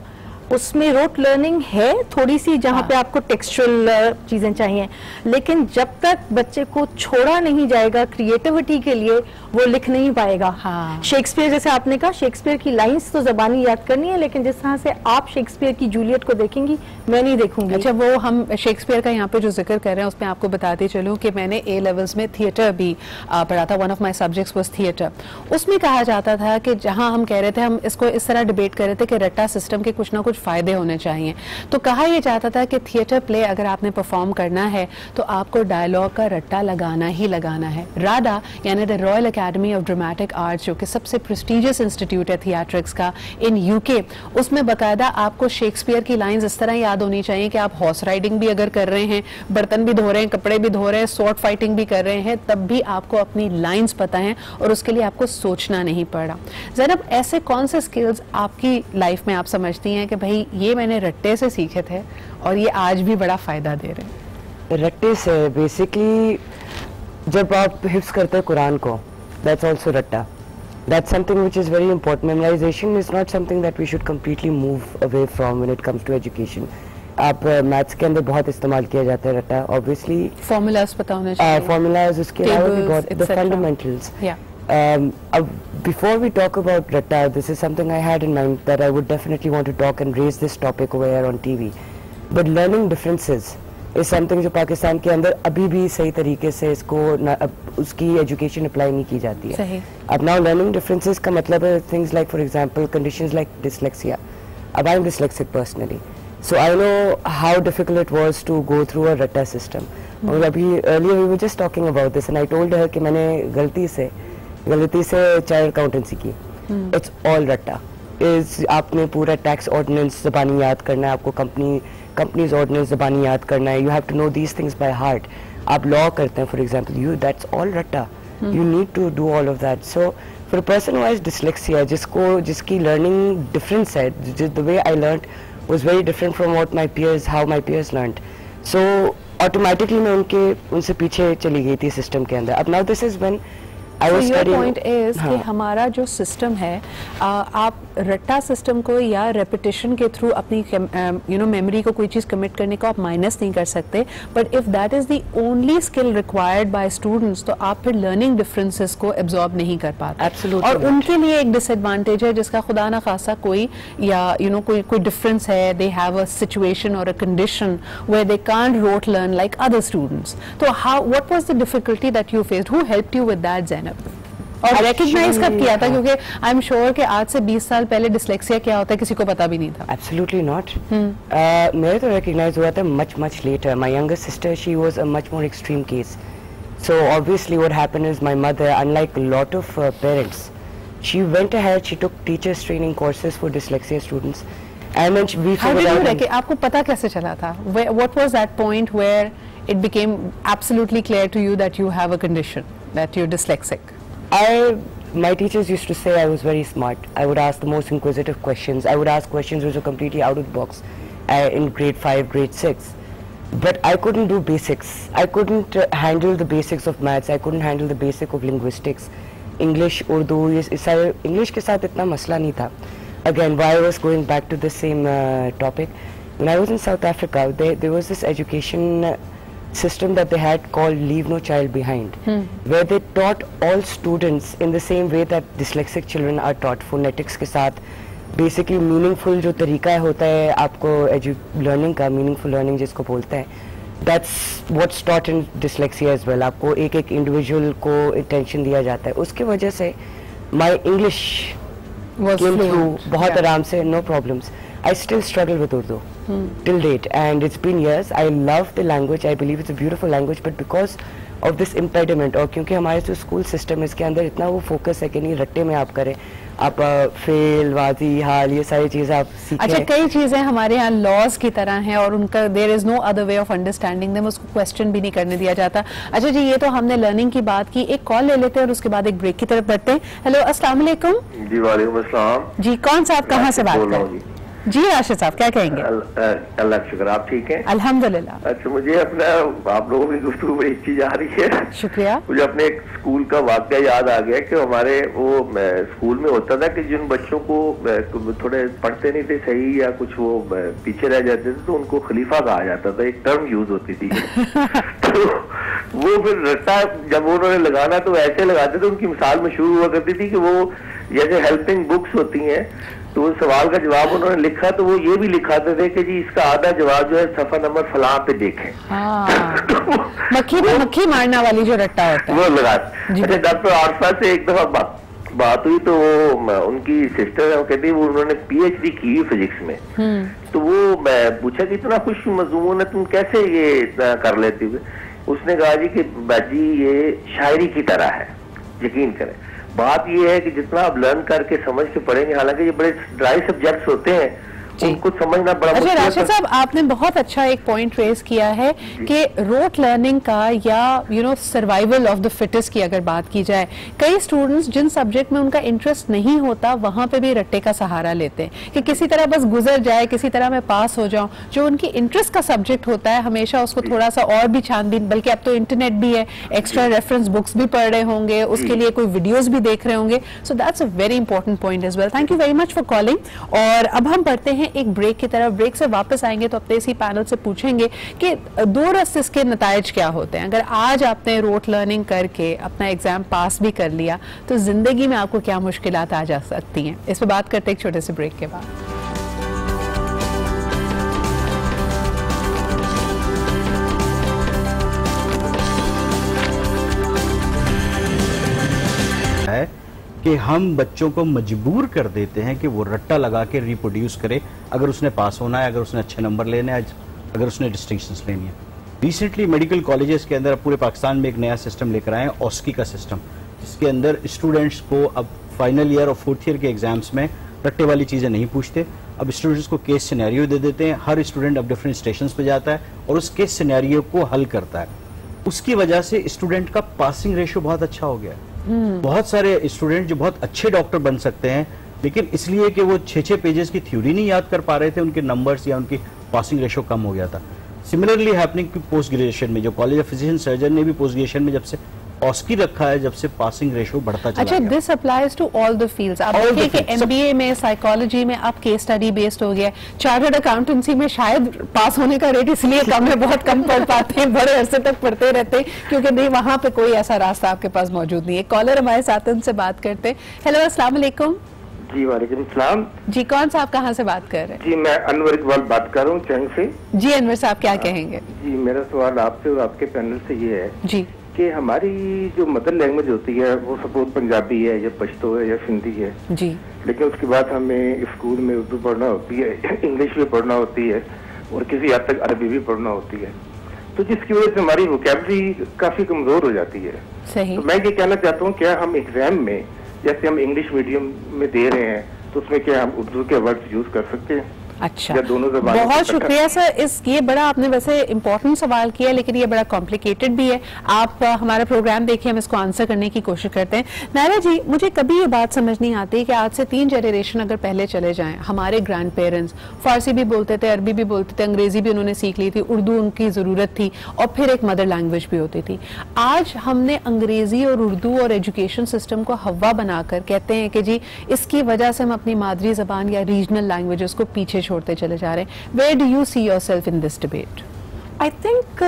उसमें रोट लर्निंग है थोड़ी सी, जहाँ पे आपको टेक्सचुअल चीजें चाहिए, लेकिन जब तक बच्चे को छोड़ा नहीं जाएगा क्रिएटिविटी के लिए वो लिख नहीं पाएगा। हाँ। शेक्सपियर जैसे आपने कहा, शेक्सपियर की लाइंस तो जबानी याद करनी है, लेकिन जिस तरह से आप शेक्सपियर की जूलियट को देखेंगी मैं नहीं देखूंगी। अच्छा, वो हम शेक्सपियर का यहाँ पे जो जिक्र कर रहे हैं उसमें आपको बताते चलूँ कि मैंने ए लेवल्स में थिएटर भी पढ़ा था, one of my subjects was theatre. उसमें कहा जाता था कि जहाँ हम कह रहे थे, हम इसको इस तरह डिबेट कर रहे थे कि रट्टा सिस्टम के कुछ ना कुछ फायदे होने चाहिए, तो कहा यह जाता था कि थिएटर प्ले अगर आपने परफॉर्म करना है तो आपको डायलॉग का रट्टा लगाना ही लगाना है। राडा यानी the royal academy of dramatic arts, जो कि सबसे प्रेस्टिजियस इंस्टीट्यूट है थिएट्रिक्स का इन यूके, उसमें बाकायदा आपको शेक्सपियर की लाइंस इस तरह याद होनी चाहिए कि आप हॉर्स राइडिंग भी अगर कर रहे हैं, बर्तन भी धो रहे हैं, कपड़े भी धो रहे हैं, स्वॉर्ड फाइटिंग भी कर रहे हैं, तब भी आपको अपनी लाइंस पता है और उसके लिए आपको सोचना नहीं पड़ रहा। ज़ैनब, ऐसे कौन से स्किल्स आपकी लाइफ में आप समझती हैं कि भाई ये मैंने रट्टे से सीखे थे और ये आज भी बड़ा फायदा दे रहे हैं? रट्टे से बेसिकली जब आप हिफ्स करते हैं कुरान को, दैट्स आल्सो रट्टा। That's something which is very important. Memorization is not something that we should completely move away from when it comes to education. आप मैथ्स के अंदर बहुत इस्तेमाल किया जाता है रट्टा, obviously फॉर्मूलाज पता होने चाहिए, फॉर्मूलाज, उसके अलावा भी बहुत the fundamentals. Before we talk about ratta, this is something I had in mind that I would definitely want to talk and raise this topic over here on TV. But learning differences is something जो पाकिस्तान के अंदर अभी भी सही तरीके से इसको उसकी एजुकेशन अप्लाई नहीं की जाती है। अब now learning differences का मतलब है things like for example conditions like dyslexia. अब I'm dyslexic personally, so I know how difficult it was to go through a ratta system. और अभी earlier we were just talking about this and I told her कि मैंने गलती से child accountancy की। It's all ratta. आपने पूरा tax ordinance ज़बानी याद करना है, आपको कंपनीज ऑर्डिनेंस ज़बानी याद करना है, you have to know these things by heart. आप लॉ करते हैं फॉर एग्जांपल, दैट्स ऑल रट्टा, you need to do all of that. So for a person who has dyslexia, जिसकी लर्निंग डिफरेंस है, the way I learned was very different from what my peers, how my peers learned, so automatically मैं उनसे पीछे चली गई थी system के अंदर। अब now this is when point is कि हमारा जो सिस्टम है, आप रट्टा सिस्टम को या रेपिटेशन के थ्रू अपनी मेमोरी को कोई चीज कमिट करने को आप माइनस नहीं कर सकते, but if that is the only skill required by students तो आप फिर लर्निंग डिफरेंसेस को एब्जॉर्ब नहीं कर पाते। Absolutely. और उनके लिए एक डिसएडवांटेज है जिसका खुदा ना खासा कोई या कोई डिफरेंस है, दे हैव अ सिचुएशन और a condition where they can't rote learn like other students. तो what was the difficulty that you faced, who helped you with that Zainab? और रिकग्नाइज कब किया था, क्योंकि आई एम श्योर कि आज से 20 साल पहले डिस्लेक्सिया क्या होता है किसी को पता भी नहीं था। Absolutely not. मेरे तो रिकग्नाइज हुआ था much later. My younger sister, she was a much more extreme case. So obviously what happened is my mother, unlike a lot of parents, she went ahead, she took teachers training courses for dyslexia students. And then we figured out. आपको पता कैसे चला था? What was that point where it became absolutely clear to you that you have a condition, that you're dyslexic? My teachers used to say I was very smart. I would ask the most inquisitive questions. I would ask questions which were completely out of the box in grade 5, grade 6. But I couldn't do basics. I couldn't handle the basics of maths. I couldn't handle the basic of linguistics. English, Urdu, English के साथ इतना मसला नहीं था. Again, why I was going back to the same topic. When I was in South Africa, there was this education system that they had called Leave No Child Behind, where they taught all students in the same way that dyslexic children are taught, phonetics के साथ basically meaningful जो तरीका होता है आपको learning का, meaningful learning जिसको बोलते हैं, that's what's taught in dyslexia as well. आपको एक individual को attention दिया जाता है, उसके वजह से my English came through बहुत आराम से, no problems. I still struggle with Urdu till date, and it's been years. I love the language. I believe it's a beautiful language, but because of this impediment, और क्योंकि हमारे जो school system है इसके अंदर इतना वो फोकस है कि नहीं रट्टे में आप करें, आप फेल, वाजी, हाल, ये सारी चीजें आप सीखें। अच्छा, कई चीजें हमारे यहाँ लॉज की तरह हैं और उनका there is no other way of understanding them, उसको क्वेश्चन भी नहीं करने दिया जाता। अच्छा जी, ये तो हमने लर्निंग की बात की, एक कॉल ले लेते हैं और उसके बाद एक ब्रेक की तरफ बढ़ते हैं। हेलो, अस्सलाम वालेकुम। जी वालेकुम अस्सलाम। जी, कौन सा, आप कहाँ से बात कर रहे हैं? जी राशिद साहब क्या कहेंगे? अल्लाह का शुक्र, आप ठीक हैं? अल्हम्दुलिल्लाह। अच्छा, मुझे अपना आप लोगों की गुफ्तगू बड़ी अच्छी जा रही है, शुक्रिया। मुझे अपने एक स्कूल का वाकया याद आ गया कि हमारे वो स्कूल में होता था कि जिन बच्चों को थोड़े पढ़ते नहीं थे सही या कुछ वो पीछे रह जाते थे तो उनको खलीफा कहा जाता था, एक टर्म यूज होती थी। तो वो फिर रट्टा जब उन्होंने लगाना तो ऐसे लगाते थे, उनकी मिसाल मशहूर हुआ करती थी कि वो जैसे हेल्पिंग बुक्स होती हैं तो उस सवाल का जवाब उन्होंने लिखा तो वो ये भी लिखाते थे कि जी इसका आधा जवाब जो है सफा नंबर फलां पे देखें। मक्खी में मक्खी मारना वाली जो रट्टा होता है वो लगा। अच्छा, डॉक्टर आरफा से एक दफा बात हुई तो वो उनकी सिस्टर है, वो कहती वो उन्होंने पीएचडी की फिजिक्स में, तो वो पूछा कि इतना खुश मजमून है तुम कैसे ये इतना कर लेती हुए? उसने कहा जी कि बाजी ये शायरी की तरह है, यकीन करें। बात ये है कि जितना आप लर्न करके समझ के पढ़ेंगे, हालांकि ये बड़े ड्राई सब्जेक्ट्स होते हैं, उनको समझना बड़ा मुश्किल है। राशिद साहब आपने बहुत अच्छा एक पॉइंट रेज किया है कि रोट लर्निंग का या सर्वाइवल ऑफ द फिटेस्ट की अगर बात की जाए, कई स्टूडेंट्स जिन सब्जेक्ट में उनका इंटरेस्ट नहीं होता वहां पे भी रट्टे का सहारा लेते हैं कि किसी तरह बस गुजर जाए, किसी तरह मैं पास हो जाऊं। जो उनकी इंटरेस्ट का सब्जेक्ट होता है हमेशा उसको थोड़ा सा और भी छानबीन, बल्कि अब तो इंटरनेट भी है, एक्स्ट्रा रेफरेंस बुक्स भी पढ़ रहे होंगे, उसके लिए कोई वीडियोज भी देख रहे होंगे। So that's a very important point as well. Thank you very much for calling. और अब हम पढ़ते हैं एक ब्रेक की तरफ। ब्रेक से वापस आएंगे तो अपने इसी पैनल से पूछेंगे कि दो रस्ते इसके नतायज क्या होते हैं। अगर आज आपने रोट लर्निंग करके अपना एग्जाम पास भी कर लिया तो जिंदगी में आपको क्या मुश्किलात आ जा सकती हैं, इस पर बात करते हैं एक छोटे से ब्रेक के बाद। कि हम बच्चों को मजबूर कर देते हैं कि वो रट्टा लगा के रिप्रोड्यूस करे अगर उसने पास होना है, अगर उसने अच्छे नंबर लेने हैं, अगर उसने डिस्टिंक्शंस लेनी है। रिसेंटली मेडिकल कॉलेजेस के अंदर पूरे पाकिस्तान में एक नया सिस्टम लेकर आए हैं, ऑस्की का सिस्टम, जिसके अंदर स्टूडेंट्स को अब फाइनल ईयर और फोर्थ ईयर के एग्जाम्स में रट्टे वाली चीज़ें नहीं पूछते। अब स्टूडेंट्स को केस सिनेरियो दे देते हैं, हर स्टूडेंट अब डिफरेंट स्टेशंस पे जाता है और उस केस सिनेरियो को हल करता है। उसकी वजह से स्टूडेंट का पासिंग रेशियो बहुत अच्छा हो गया है। बहुत सारे स्टूडेंट जो बहुत अच्छे डॉक्टर बन सकते हैं, लेकिन इसलिए कि वो 6-6 पेजेस की थ्योरी नहीं याद कर पा रहे थे, उनके नंबर्स या उनकी पासिंग रेशियो कम हो गया था। सिमिलरली हैपनिंग पोस्ट ग्रेजुएशन में, जो कॉलेज ऑफ फिजिशियन सर्जन ने भी पोस्ट ग्रेजुएशन में जब से ऑस्की रखा है, जब से पासिंग रेशियो बढ़ता चला गया। This applies to all the fields. आप देखिए कि एमबीए में, साइकोलॉजी में अब केस स्टडी बेस्ड हो गया। चार्टर्ड अकाउंटेंसी में शायद पास होने का रेट इसलिए कम है, बहुत कम पढ़ पाते हैं, बड़े अरसे तक पढ़ते रहते हैं क्योंकि नहीं वहां पे कोई ऐसा रास्ता आपके पास मौजूद नहीं है। कॉलर हमारे साथ, उनसे बात करते हैं। हेलो, अस्सलाम वालेकुम। जी वालेकुम सलाम। जी, कौन साहब कहाँ से बात कर रहे हैं? जी मैं अनवर इकबाल बात कर रहा हूँ चंग से। जी अनवर साहब क्या कहेंगे? जी मेरा सवाल आपसे और आपके पैनल से ये है जी कि हमारी जो मदर लैंग्वेज होती है वो सपोज पंजाबी है या पश्तो है या सिंधी है जी, लेकिन उसके बाद हमें स्कूल में उर्दू पढ़ना होती है, इंग्लिश भी पढ़ना होती है और किसी हद तक अरबी भी पढ़ना होती है, तो जिसकी वजह से हमारी वोकैबुलरी काफी कमजोर हो जाती है। सही। तो मैं ये कहना चाहता हूँ क्या हम एग्जाम में जैसे हम इंग्लिश मीडियम में दे रहे हैं तो उसमें क्या हम उर्दू के वर्ड्स यूज कर सकते हैं? अच्छा, दोनों बहुत शुक्रिया सर। ये बड़ा आपने वैसे इंपॉर्टेंट सवाल किया, लेकिन ये बड़ा कॉम्प्लिकेटेड भी है। आप हमारा प्रोग्राम देखिए, हम इसको आंसर करने की कोशिश करते हैं। नायरा जी, मुझे कभी ये बात समझ नहीं आती कि आज से 3 जनरेशन अगर पहले चले जाएं, हमारे ग्रैंड पेरेंट्स फारसी भी बोलते थे, अरबी भी बोलते थे, अंग्रेजी भी उन्होंने सीख ली थी, उर्दू उनकी जरूरत थी और फिर एक मदर लैंग्वेज भी होती थी। आज हमने अंग्रेजी और उर्दू और एजुकेशन सिस्टम को हवा बनाकर कहते हैं कि जी इसकी वजह से हम अपनी मादरी जबान या रीजनल लैंग्वेजेस को पीछे छोड़ते चले जा रहे हैं। Where do you see yourself in this debate? I think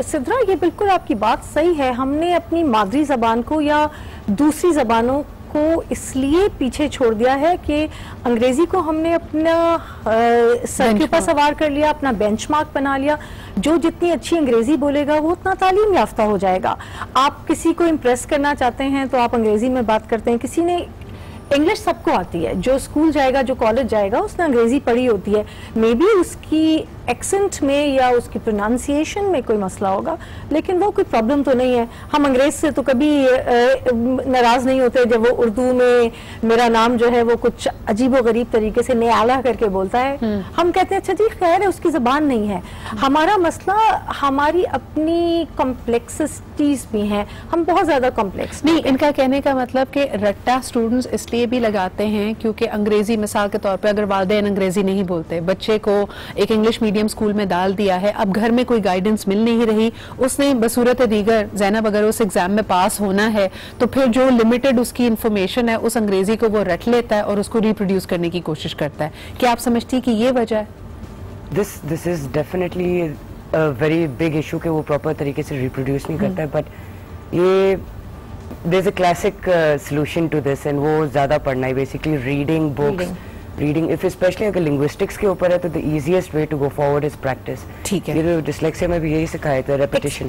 Sidra, ये बिल्कुल आपकी बात सही है। हमने अपनी मादरी जबान को या दूसरी जबानों को इसलिए पीछे छोड़ दिया है कि अंग्रेजी को हमने अपना सर के ऊपर सवार कर लिया, अपना बेंचमार्क बना लिया। जो जितनी अच्छी अंग्रेजी बोलेगा वो उतना तालीम याफ्ता हो जाएगा। आप किसी को इम्प्रेस करना चाहते हैं तो आप अंग्रेजी में बात करते हैं। किसी ने इंग्लिश सबको आती है, जो स्कूल जाएगा, जो कॉलेज जाएगा, उसने अंग्रेजी पढ़ी होती है। मे बी उसकी एक्सेंट में या उसकी प्रोनाउंसिएशन में कोई मसला होगा, लेकिन वो कोई प्रॉब्लम तो नहीं है। हम अंग्रेज से तो कभी नाराज नहीं होते जब वो उर्दू में मेरा नाम जो है वो कुछ अजीबो गरीब तरीके से नियाला करके बोलता है। हम कहते हैं अच्छा जी खैर है, उसकी ज़बान नहीं है। हमारा मसला हमारी अपनी कॉम्प्लेक्सिटीज भी हैं, हम बहुत ज़्यादा कॉम्प्लेक्स नहीं। इनका कहने का मतलब कि रट्टा स्टूडेंट्स इसलिए भी लगाते हैं क्योंकि अंग्रेजी, मिसाल के तौर पे अगर वालिदैन अंग्रेजी नहीं बोलते, बच्चे को एक इंग्लिश मीडियम स्कूल में डाल दिया है, अब घर में कोई गाइडेंस मिल नहीं रही, उसने बसूरत दीगर ज़ैनब अगर उस एग्जाम में पास होना है तो फिर जो लिमिटेड उसकी इंफॉर्मेशन है उस अंग्रेजी को वो रट लेता है और उसको रिप्रोड्यूस करने की कोशिश करता है। क्या आप समझती हैं कि ये वजह है? This is definitely a very big issue कि वो प्रॉपर तरीके से रिप्रोड्यूस नहीं करता है, बट ये there is a classic solution to this and वो ज़्यादा पढ़ना है, basically reading books, reading if specially अगर लिंग्विस्टिक्स के ऊपर है तो the easiest way to go forward is practice. ठीक है, ये तो डिस्लेक्सिया में भी यही सिखाया था, रेपिटेशन।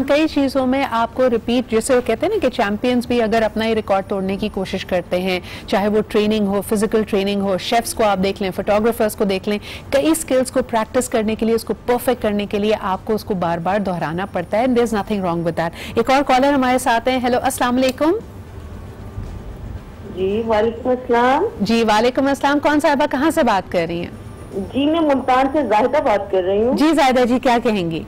कई चीजों में आपको रिपीट, जैसे वो कहते हैं ना कि चैंपियंस भी अगर अपना ही रिकॉर्ड तोड़ने की कोशिश करते हैं, चाहे वो ट्रेनिंग हो, फिजिकल ट्रेनिंग हो, शेफ्स को आप देख लें, फोटोग्राफर्स को देख लें, कई स्किल्स को प्रैक्टिस करने के लिए, उसको परफेक्ट करने के लिए आपको उसको बार बार दोहराना पड़ता है। There is nothing wrong with that. एक और कॉलर हमारे साथ हैं। हेलो, अस्सलाम वालेकुम। जी वालेकुम अस्सलाम। जी वालेकुम अस्सलाम। कौन साहिबा कहाँ से बात कर रही हैं? जी मैं मुल्तान से जाहिदा बात कर रही हूँ। जी जाहिदा जी, क्या कहेंगी?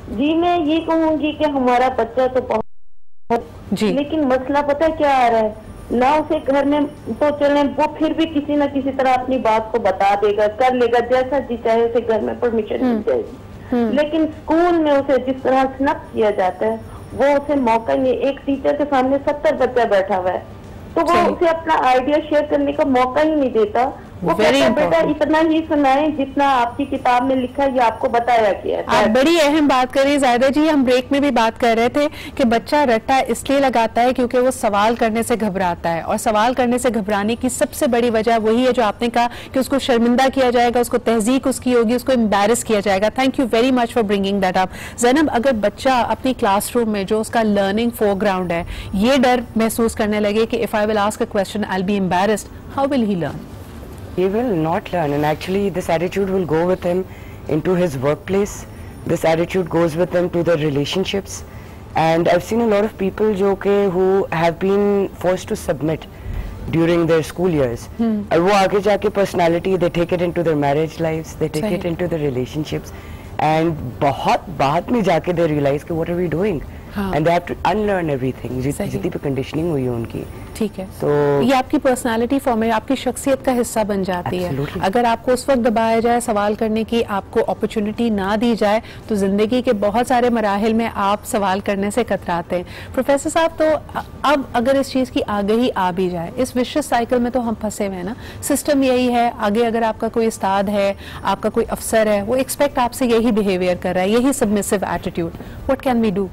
जी मैं ये कहूँगी कि हमारा बच्चा तो बहुत जी, लेकिन मसला पता है क्या आ रहा है ना, उसे घर में तो चले वो फिर भी किसी न किसी तरह अपनी बात को बता देगा, कर लेगा, जैसा जी चाहे उसे घर में परमिशन मिल जाएगी, लेकिन स्कूल में उसे जिस तरह स्नप किया जाता है वो उसे मौका नहीं। एक टीचर के सामने 70 बच्चा बैठा हुआ है तो वो उसे अपना आइडिया शेयर करने का मौका ही नहीं देता। वो कहता है बेटा इतना ही सुनाएं जितना आपकी किताब में लिखा है, ये आपको बताया गया है। आप बड़ी अहम बात करिए जाहिदा जी। हम ब्रेक में भी बात कर रहे थे कि बच्चा रट्टा इसलिए लगाता है क्योंकि वो सवाल करने से घबराता है, और सवाल करने से घबराने की सबसे बड़ी वजह वही है जो आपने कहा कि उसको शर्मिंदा किया जाएगा, उसको तहजीक उसकी होगी, उसको एम्बैरस किया जाएगा। Thank you very much for bringing that up. Zainab, अगर बच्चा अपनी क्लासरूम में जो उसका लर्निंग फोरग्राउंड है ये डर महसूस करने लगे कि if I will ask a question I will be embarrassed, how will he learn? He will not learn, and actually this attitude will go with him into his workplace. This attitude goes with him to their relationships, and I've seen a lot of people who have been forced to submit during their school years. And वो आगे जाके personality they take it into their marriage lives, they take it into their relationships, and बहुत बाद में जाके they realize कि what are we doing? And they have to unlearn everything. जितनी भी कंडीशनिंग हुई है उनकी, ठीक है, तो ये आपकी पर्सनालिटी फॉर्म है, आपकी शख्सियत का हिस्सा बन जाती है। अगर आपको उस वक्त दबाया जाए, सवाल करने की आपको अपॉर्चुनिटी ना दी जाए तो जिंदगी के बहुत सारे मराहिल में आप सवाल करने से कतराते हैं। प्रोफेसर साहब, तो अब अगर इस चीज़ की आगही आ भी जाए, इस विशिष्ट साइकिल में तो हम फंसे हुए हैं ना। सिस्टम यही है, आगे अगर आपका कोई उस्ताद है, आपका कोई अफसर है, वो एक्सपेक्ट आपसे यही बिहेवियर कर रहा है, यही submissive attitude, what can we do?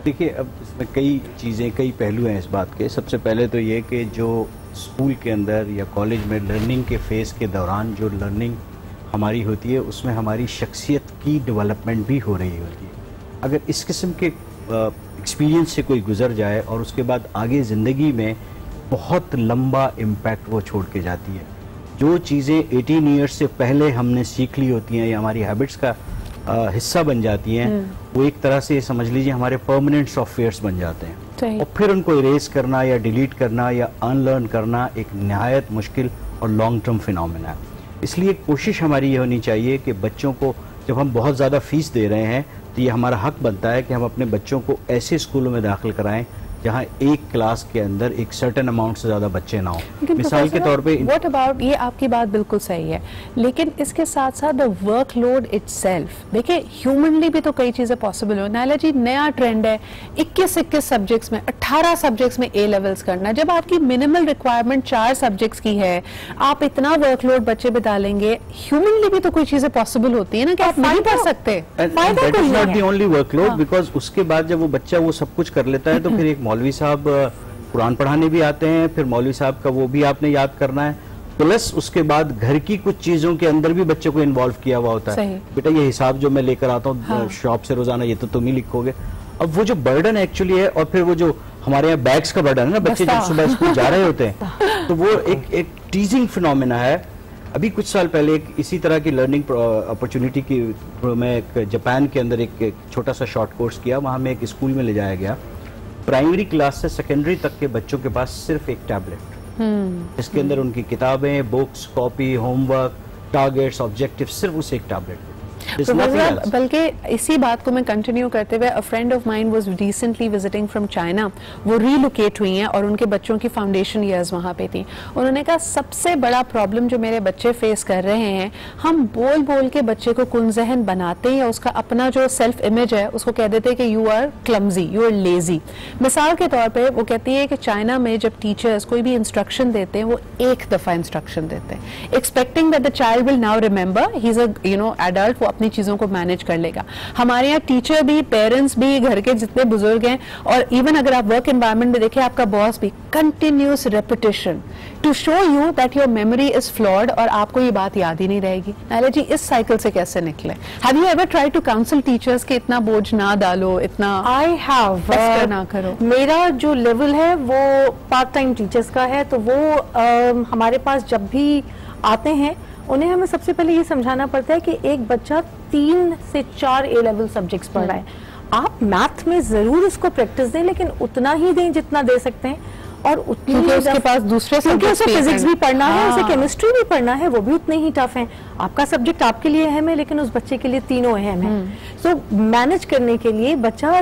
देखिए, अब इसमें कई चीज़ें, कई पहलू हैं इस बात के। सबसे पहले तो ये कि जो स्कूल के अंदर या कॉलेज में लर्निंग के फेज़ के दौरान जो लर्निंग हमारी होती है उसमें हमारी शख्सियत की डेवलपमेंट भी हो रही होती है। अगर इस किस्म के एक्सपीरियंस से कोई गुजर जाए और उसके बाद आगे ज़िंदगी में बहुत लंबा इम्पैक्ट वो छोड़ के जाती है। जो चीज़ें 18 ईयर्स से पहले हमने सीख ली होती हैं या हमारी हैबिट्स का हिस्सा बन जाती हैं, वो एक तरह से समझ लीजिए हमारे परमानेंट सॉफ्टवेयर्स बन जाते हैं, और फिर उनको इरेज करना या डिलीट करना या अनलर्न करना एक नहायत मुश्किल और लॉन्ग टर्म फिनोमेना है। इसलिए कोशिश हमारी ये होनी चाहिए कि बच्चों को, जब हम बहुत ज़्यादा फीस दे रहे हैं तो ये हमारा हक बनता है कि हम अपने बच्चों को ऐसे स्कूलों में दाखिल कराएं जहाँ एक क्लास के अंदर एक सर्टेन अमाउंट से ज्यादा बच्चे ना हो। मिसाल के तौर पे व्हाट अबाउट, ये आपकी बात बिल्कुल सही है, लेकिन इसके साथ साथ द वर्कलोड इटसेल्फ, देखिए ह्यूमनली भी तो कई चीजें पॉसिबल हो। नायला जी, नया ट्रेंड है 21 सब्जेक्ट्स में 18 सब्जेक्ट्स में ए लेवल्स करना। जब आपकी मिनिमल रिक्वायरमेंट 4 सब्जेक्ट्स की है, आप इतना वर्कलोड बच्चे पे डालेंगे, ह्यूमनली भी तो कोई चीजें पॉसिबल होती है ना कि आप नहीं पढ़ सकते। Not the only workload, because उसके बाद जब वो बच्चा वो सब कुछ कर लेता है तो फिर एक मौलवी साहब कुरान पढ़ाने भी आते हैं, फिर मौलवी साहब का वो भी आपने याद करना है, प्लस उसके बाद घर की कुछ चीजों के अंदर भी बच्चे को इन्वॉल्व किया हुआ होता है। बेटा ये हिसाब जो मैं लेकर आता हूँ शॉप से रोजाना, ये तो तुम ही लिखोगे। अब वो जो बर्डन एक्चुअली है, और फिर वो जो हमारे यहाँ बैग्स का बर्डन है ना, बच्चे जब सुबह स्कूल जा रहे होते हैं तो वो एक टीजिंग फिनोमेना है। अभी कुछ साल पहले एक इसी तरह की लर्निंग अपॉर्चुनिटी की मैं एक जापान के अंदर एक छोटा सा शॉर्ट कोर्स किया। वहाँ में एक स्कूल में ले जाया गया, प्राइमरी क्लास से सेकेंडरी तक के बच्चों के पास सिर्फ एक टैबलेट, इसके अंदर उनकी किताबें, books, copy, homework, targets, objective, सिर्फ उस एक टैबलेट। बल्कि इसी बात को मैं कंटिन्यू करते हुए, अ friend of mine was recently visiting from China. वो रीलोकेट हुई हैं और उनके बच्चों की फाउंडेशन ईयर्स वहाँ पे थी। उन्होंने कहा सबसे बड़ा प्रॉब्लम जो मेरे बच्चे फेस कर रहे हैं, हम बोल बोल के बच्चे को कुनज़हन बनाते हैं, उसका अपना जो सेल्फ इमेज है उसको कह देते हैं कि you are clumsy, you are lazy. मिसाल के तौर पर वो कहती है कि चाइना में जब टीचर्स कोई भी इंस्ट्रक्शन देते हैं वो एक दफ़ा इंस्ट्रक्शन देते हैं, expecting that the child will now remember, he is a adult, वो अपनी चीजों को मैनेज कर लेगा। हमारे यहाँ टीचर भी, पेरेंट्स भी, घर के जितने बुजुर्ग हैं, और इवन अगर आप वर्क एनवायरनमेंट में देखें, आपका बॉस भी, continuous repetition to show you that your memory is flawed और आपको ये बात याद ही नहीं रहेगी। नायला जी, इस साइकिल से कैसे निकले? Have you ever try to counsel teachers कि इतना बोझ ना डालो, इतना आई हैव ना करो? मेरा जो लेवल है वो पार्ट टाइम टीचर्स का है, तो वो हमारे पास जब भी आते हैं उन्हें हमें सबसे पहले ये समझाना पड़ता है कि एक बच्चा 3 से 4 ए लेवल सब्जेक्ट्स पढ़ रहा है, आप मैथ में जरूर उसको प्रैक्टिस दें, लेकिन उतना ही दें जितना दे सकते हैं, और उतनी उसके पास दूसरे सब्जेक्ट्स, उसे फिजिक्स भी पढ़ना है, उसे केमिस्ट्री भी पढ़ना है, वो भी उतने ही टफ है। आपका सब्जेक्ट आपके लिए अहम है, लेकिन उस बच्चे के लिए तीनों अहम है। सो मैनेज करने के लिए बच्चा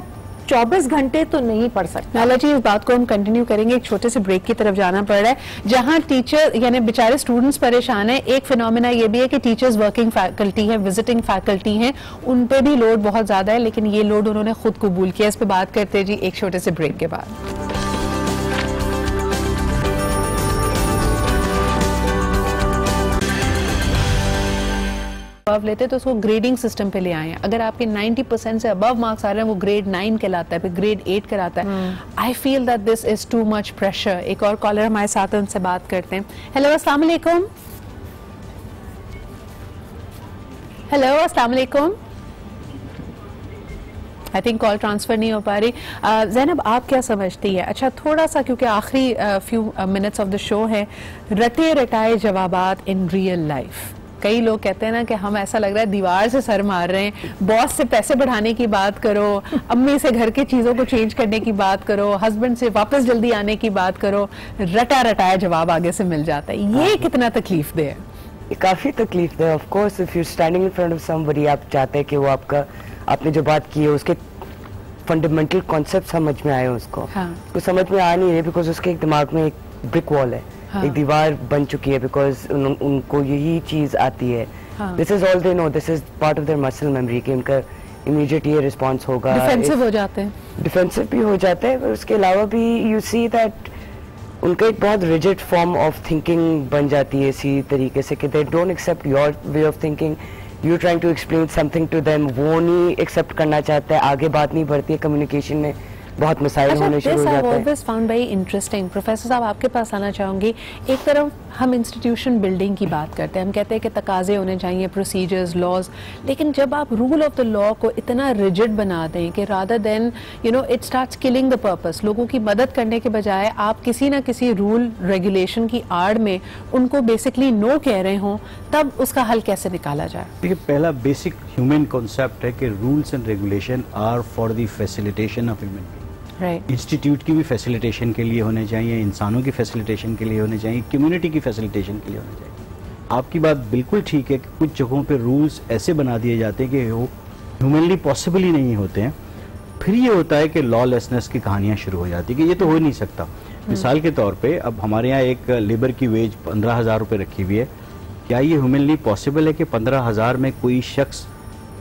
24 घंटे तो नहीं पढ़ सकता। नायला जी, इस बात को हम कंटिन्यू करेंगे, एक छोटे से ब्रेक की तरफ जाना पड़ रहा है, जहां टीचर यानी बेचारे स्टूडेंट्स परेशान है। एक फिनोमेना ये भी है कि टीचर्स वर्किंग फैकल्टी है, विजिटिंग फैकल्टी हैं, उन पे भी लोड बहुत ज्यादा है, लेकिन ये लोड उन्होंने खुद कबूल किया। इस पे बात करते हैं जी एक छोटे से ब्रेक के बाद। लेते तो उसको ग्रेडिंग सिस्टम पे ले आए हैं। अगर आपके 90% से अबव मार्क्स आ रहे हैं, वो ग्रेड 9 कहलाता है, फिर ग्रेड 8 कहलाता है। I feel that this is too much pressure. एक और कॉलर हमारे साथ है, उनसे बात करते हैं। हेलो, अस्सलाम वालेकुम। हेलो, अस्सलाम वालेकुम। आई थिंक कॉल ट्रांसफर नहीं हो पा रही। ज़ैनब, आप क्या समझती है? अच्छा, थोड़ा सा क्योंकि आखिरी few minutes of the show है, रटे रटाए जवाबात इन रियल लाइफ। कई लोग कहते हैं ना कि हम, ऐसा लग रहा है दीवार से सर मार रहे हैं। बॉस से पैसे बढ़ाने की बात करो, अम्मी से घर के चीजों को चेंज करने की बात करो, हस्बैंड से वापस जल्दी आने की बात करो, रटा रटाया जवाब आगे से मिल जाता है। ये कितना तकलीफ दे है? काफी तकलीफ दे। Of course if you standing in front of somebody, आप चाहते हैं कि वो आपने जो बात की है उसके फंडामेंटल कॉन्सेप्ट समझ में आए उसको। तो समझ में आ नहीं रहे बिकॉज उसके एक दिमाग में एक ब्रिक वॉल है, एक दीवार बन चुकी है, बिकॉज उनको यही चीज आती है। This is all they know, this is part of their muscle memory कि उनका इमीडिएट ये रिस्पॉन्स होगा। डिफेंसिव हो जाते हैं, डिफेंसिव भी हो जाते हैं, पर उसके अलावा भी यू सी दैट उनका एक बहुत रिजिड फॉर्म ऑफ थिंकिंग बन जाती है इसी तरीके से कि they don't accept your way of thinking. You trying to explain something to them, वो नहीं एक्सेप्ट करना चाहते हैं, आगे बात नहीं बढ़ती है, कम्युनिकेशन में बहुत मसाइल होने शुरू हो जाते हैं। Always found very interesting. Professor साहब, आपके पास आना चाहूंगी। एक तरफ हम इंस्टीट्यूशन बिल्डिंग की बात करते हैं, हम कहते हैं कि तकाजे होने चाहिए, प्रोसीजर्स, लॉज, लेकिन जब आप रूल ऑफ द लॉ को इतना रिजिड बना दें कि rather than it starts killing the purpose, लोगों की मदद करने के बजाय आप किसी ना किसी रूल रेगुलेशन की आड़ में उनको बेसिकली नो कह रहे हों, तब उसका हल कैसे निकाला जाए? देखिए, पहला बेसिक ह्यूमन कॉन्सेप्ट है कि rules and regulation are for the facilitation of human being. Institute की भी फैसिलिटेशन के लिए होने चाहिए, इंसानों की फैसिलिटेशन के लिए होने चाहिए, कम्युनिटी की फैसिलिटेशन के लिए होने चाहिए। आपकी बात बिल्कुल ठीक है कि कुछ जगहों पे रूल्स ऐसे बना दिए जाते हैं कि वो ह्यूमनली पॉसिबल ही नहीं होते हैं। फिर ये होता है कि लॉलेसनेस की कहानियाँ शुरू हो जाती है कि ये तो हो ही नहीं सकता। मिसाल के तौर पर अब हमारे यहाँ एक लेबर की वेज 15,000 रुपये रखी हुई है। क्या ये ह्यूमनली पॉसिबल है कि 15,000 में कोई शख्स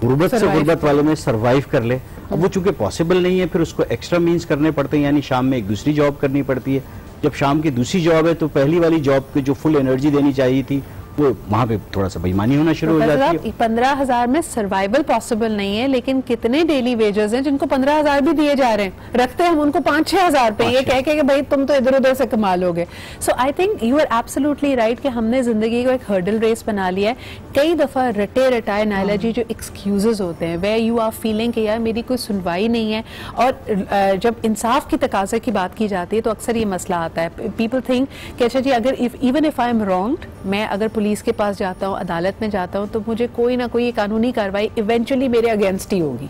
गुर्बत से गुर्बत वाले में सर्वाइव कर ले? अब वो चूंकि पॉसिबल नहीं है, फिर उसको एक्स्ट्रा मीन्स करने पड़ते हैं, यानी शाम में एक दूसरी जॉब करनी पड़ती है। जब शाम की दूसरी जॉब है तो पहली वाली जॉब की जो फुल एनर्जी देनी चाहिए थी वो वहाँ पे थोड़ा सा बेईमानी होना शुरू हो जाती है। 15,000 में सर्वाइवल पॉसिबल नहीं है, लेकिन कितने डेली वेजेस हैं जिनको 15,000 भी दिए जा रहे हैं, रखते हैं हम उनको 5-6,000 पे, ये कह के कि भाई तुम तो इधर उधर से कमा लोगे। So I think you are absolutely right कि हमने जिंदगी को एक हर्डल रेस बना लिया है। कई दफा रटे रटाए नायला जी जो एक्सक्यूजेस होते हैं, वे यू आर फीलिंग कि यार मेरी कोई सुनवाई नहीं है, और जब इंसाफ की तकाजे की बात की जाती है तो अक्सर ये मसला आता है। पीपल थिंक कि अच्छा जी, अगर even if I am wronged, मैं अगर पुलिस के पास जाता हूँ, अदालत में जाता हूँ, तो मुझे कोई ना कोई कानूनी कार्रवाई इवेंचुअली मेरे अगेंस्ट ही होगी,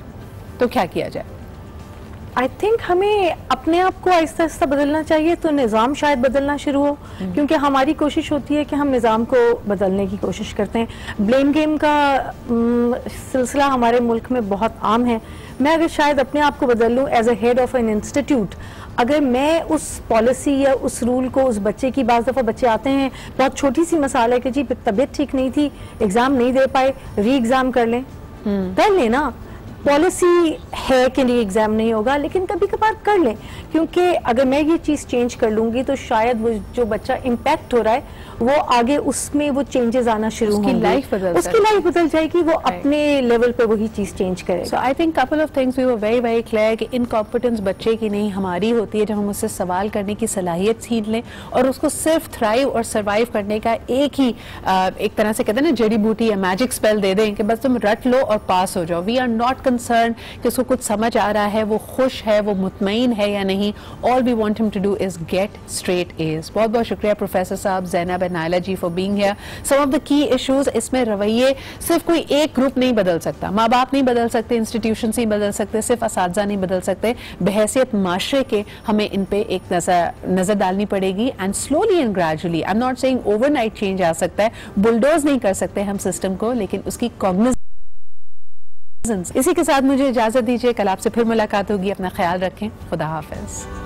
तो क्या किया जाए? आई थिंक हमें अपने आप को आहिस्ता आहिस्ता बदलना चाहिए, तो निज़ाम शायद बदलना शुरू हो, क्योंकि हमारी कोशिश होती है कि हम निज़ाम को बदलने की कोशिश करते हैं। ब्लेम गेम का सिलसिला हमारे मुल्क में बहुत आम है। मैं अगर शायद अपने आप को बदल लूँ as a head of an institute, अगर मैं उस पॉलिसी या उस रूल को उस बच्चे की, बाज़ दफ़ा बच्चे आते हैं बहुत छोटी सी मसाला है कि जी तबीयत ठीक नहीं थी, एग्ज़ाम नहीं दे पाए, री एग्ज़ाम कर लें ना। पॉलिसी है कि नहीं एग्जाम नहीं होगा, लेकिन कभी कभार कर लें, क्योंकि अगर मैं ये चीज़ चेंज कर लूँगी तो शायद वो जो बच्चा इम्पैक्ट हो रहा है वो आगे उसमें वो चेंजेस आना शुरू होंगे, उसकी लाइफ बदल जाएगी, वो अपने लेवल पे वही चीज़ चेंज करेगा। So I think couple of things we were very very clear कि इनकॉम्पिटेंस बच्चे की नहीं हमारी होती है, जब हम उससे सवाल करने की सलाहियत सीख लें और उसको सिर्फ थ्राइव और सर्वाइव करने का एक ही एक तरह से कहते हैं ना जड़ी बूटी या मैजिक स्पेल दे दें कि बस तुम रट लो और पास हो जाओ। वी आर नॉट कंसर्न कि उसको कुछ समझ आ रहा है, वो खुश है, वो मुतमईन है या नहीं। All we want him to do is get straight As. बहुत बहुत शुक्रिया प्रोफेसर साहब, Zainab and Naila ji for being here. Some of the key issues, इसमें रवैये सिर्फ कोई एक ग्रुप नहीं बदल सकता, माँ बाप नहीं बदल सकते, इंस्टीट्यूशन नहीं बदल सकते, सिर्फ असातिज़ा नहीं बदल सकते, बहैसियत माशरे के हमें इन पे एक नजर डालनी पड़ेगी and slowly and gradually. I am not saying overnight change आ सकता है, बुलडोज नहीं कर सकते हम सिस्टम को, लेकिन उसकी कॉग्निजेंस। इसी के साथ मुझे इजाजत दीजिए, कल आपसे फिर मुलाकात होगी, अपना ख्याल रखें, खुदा हाफिज।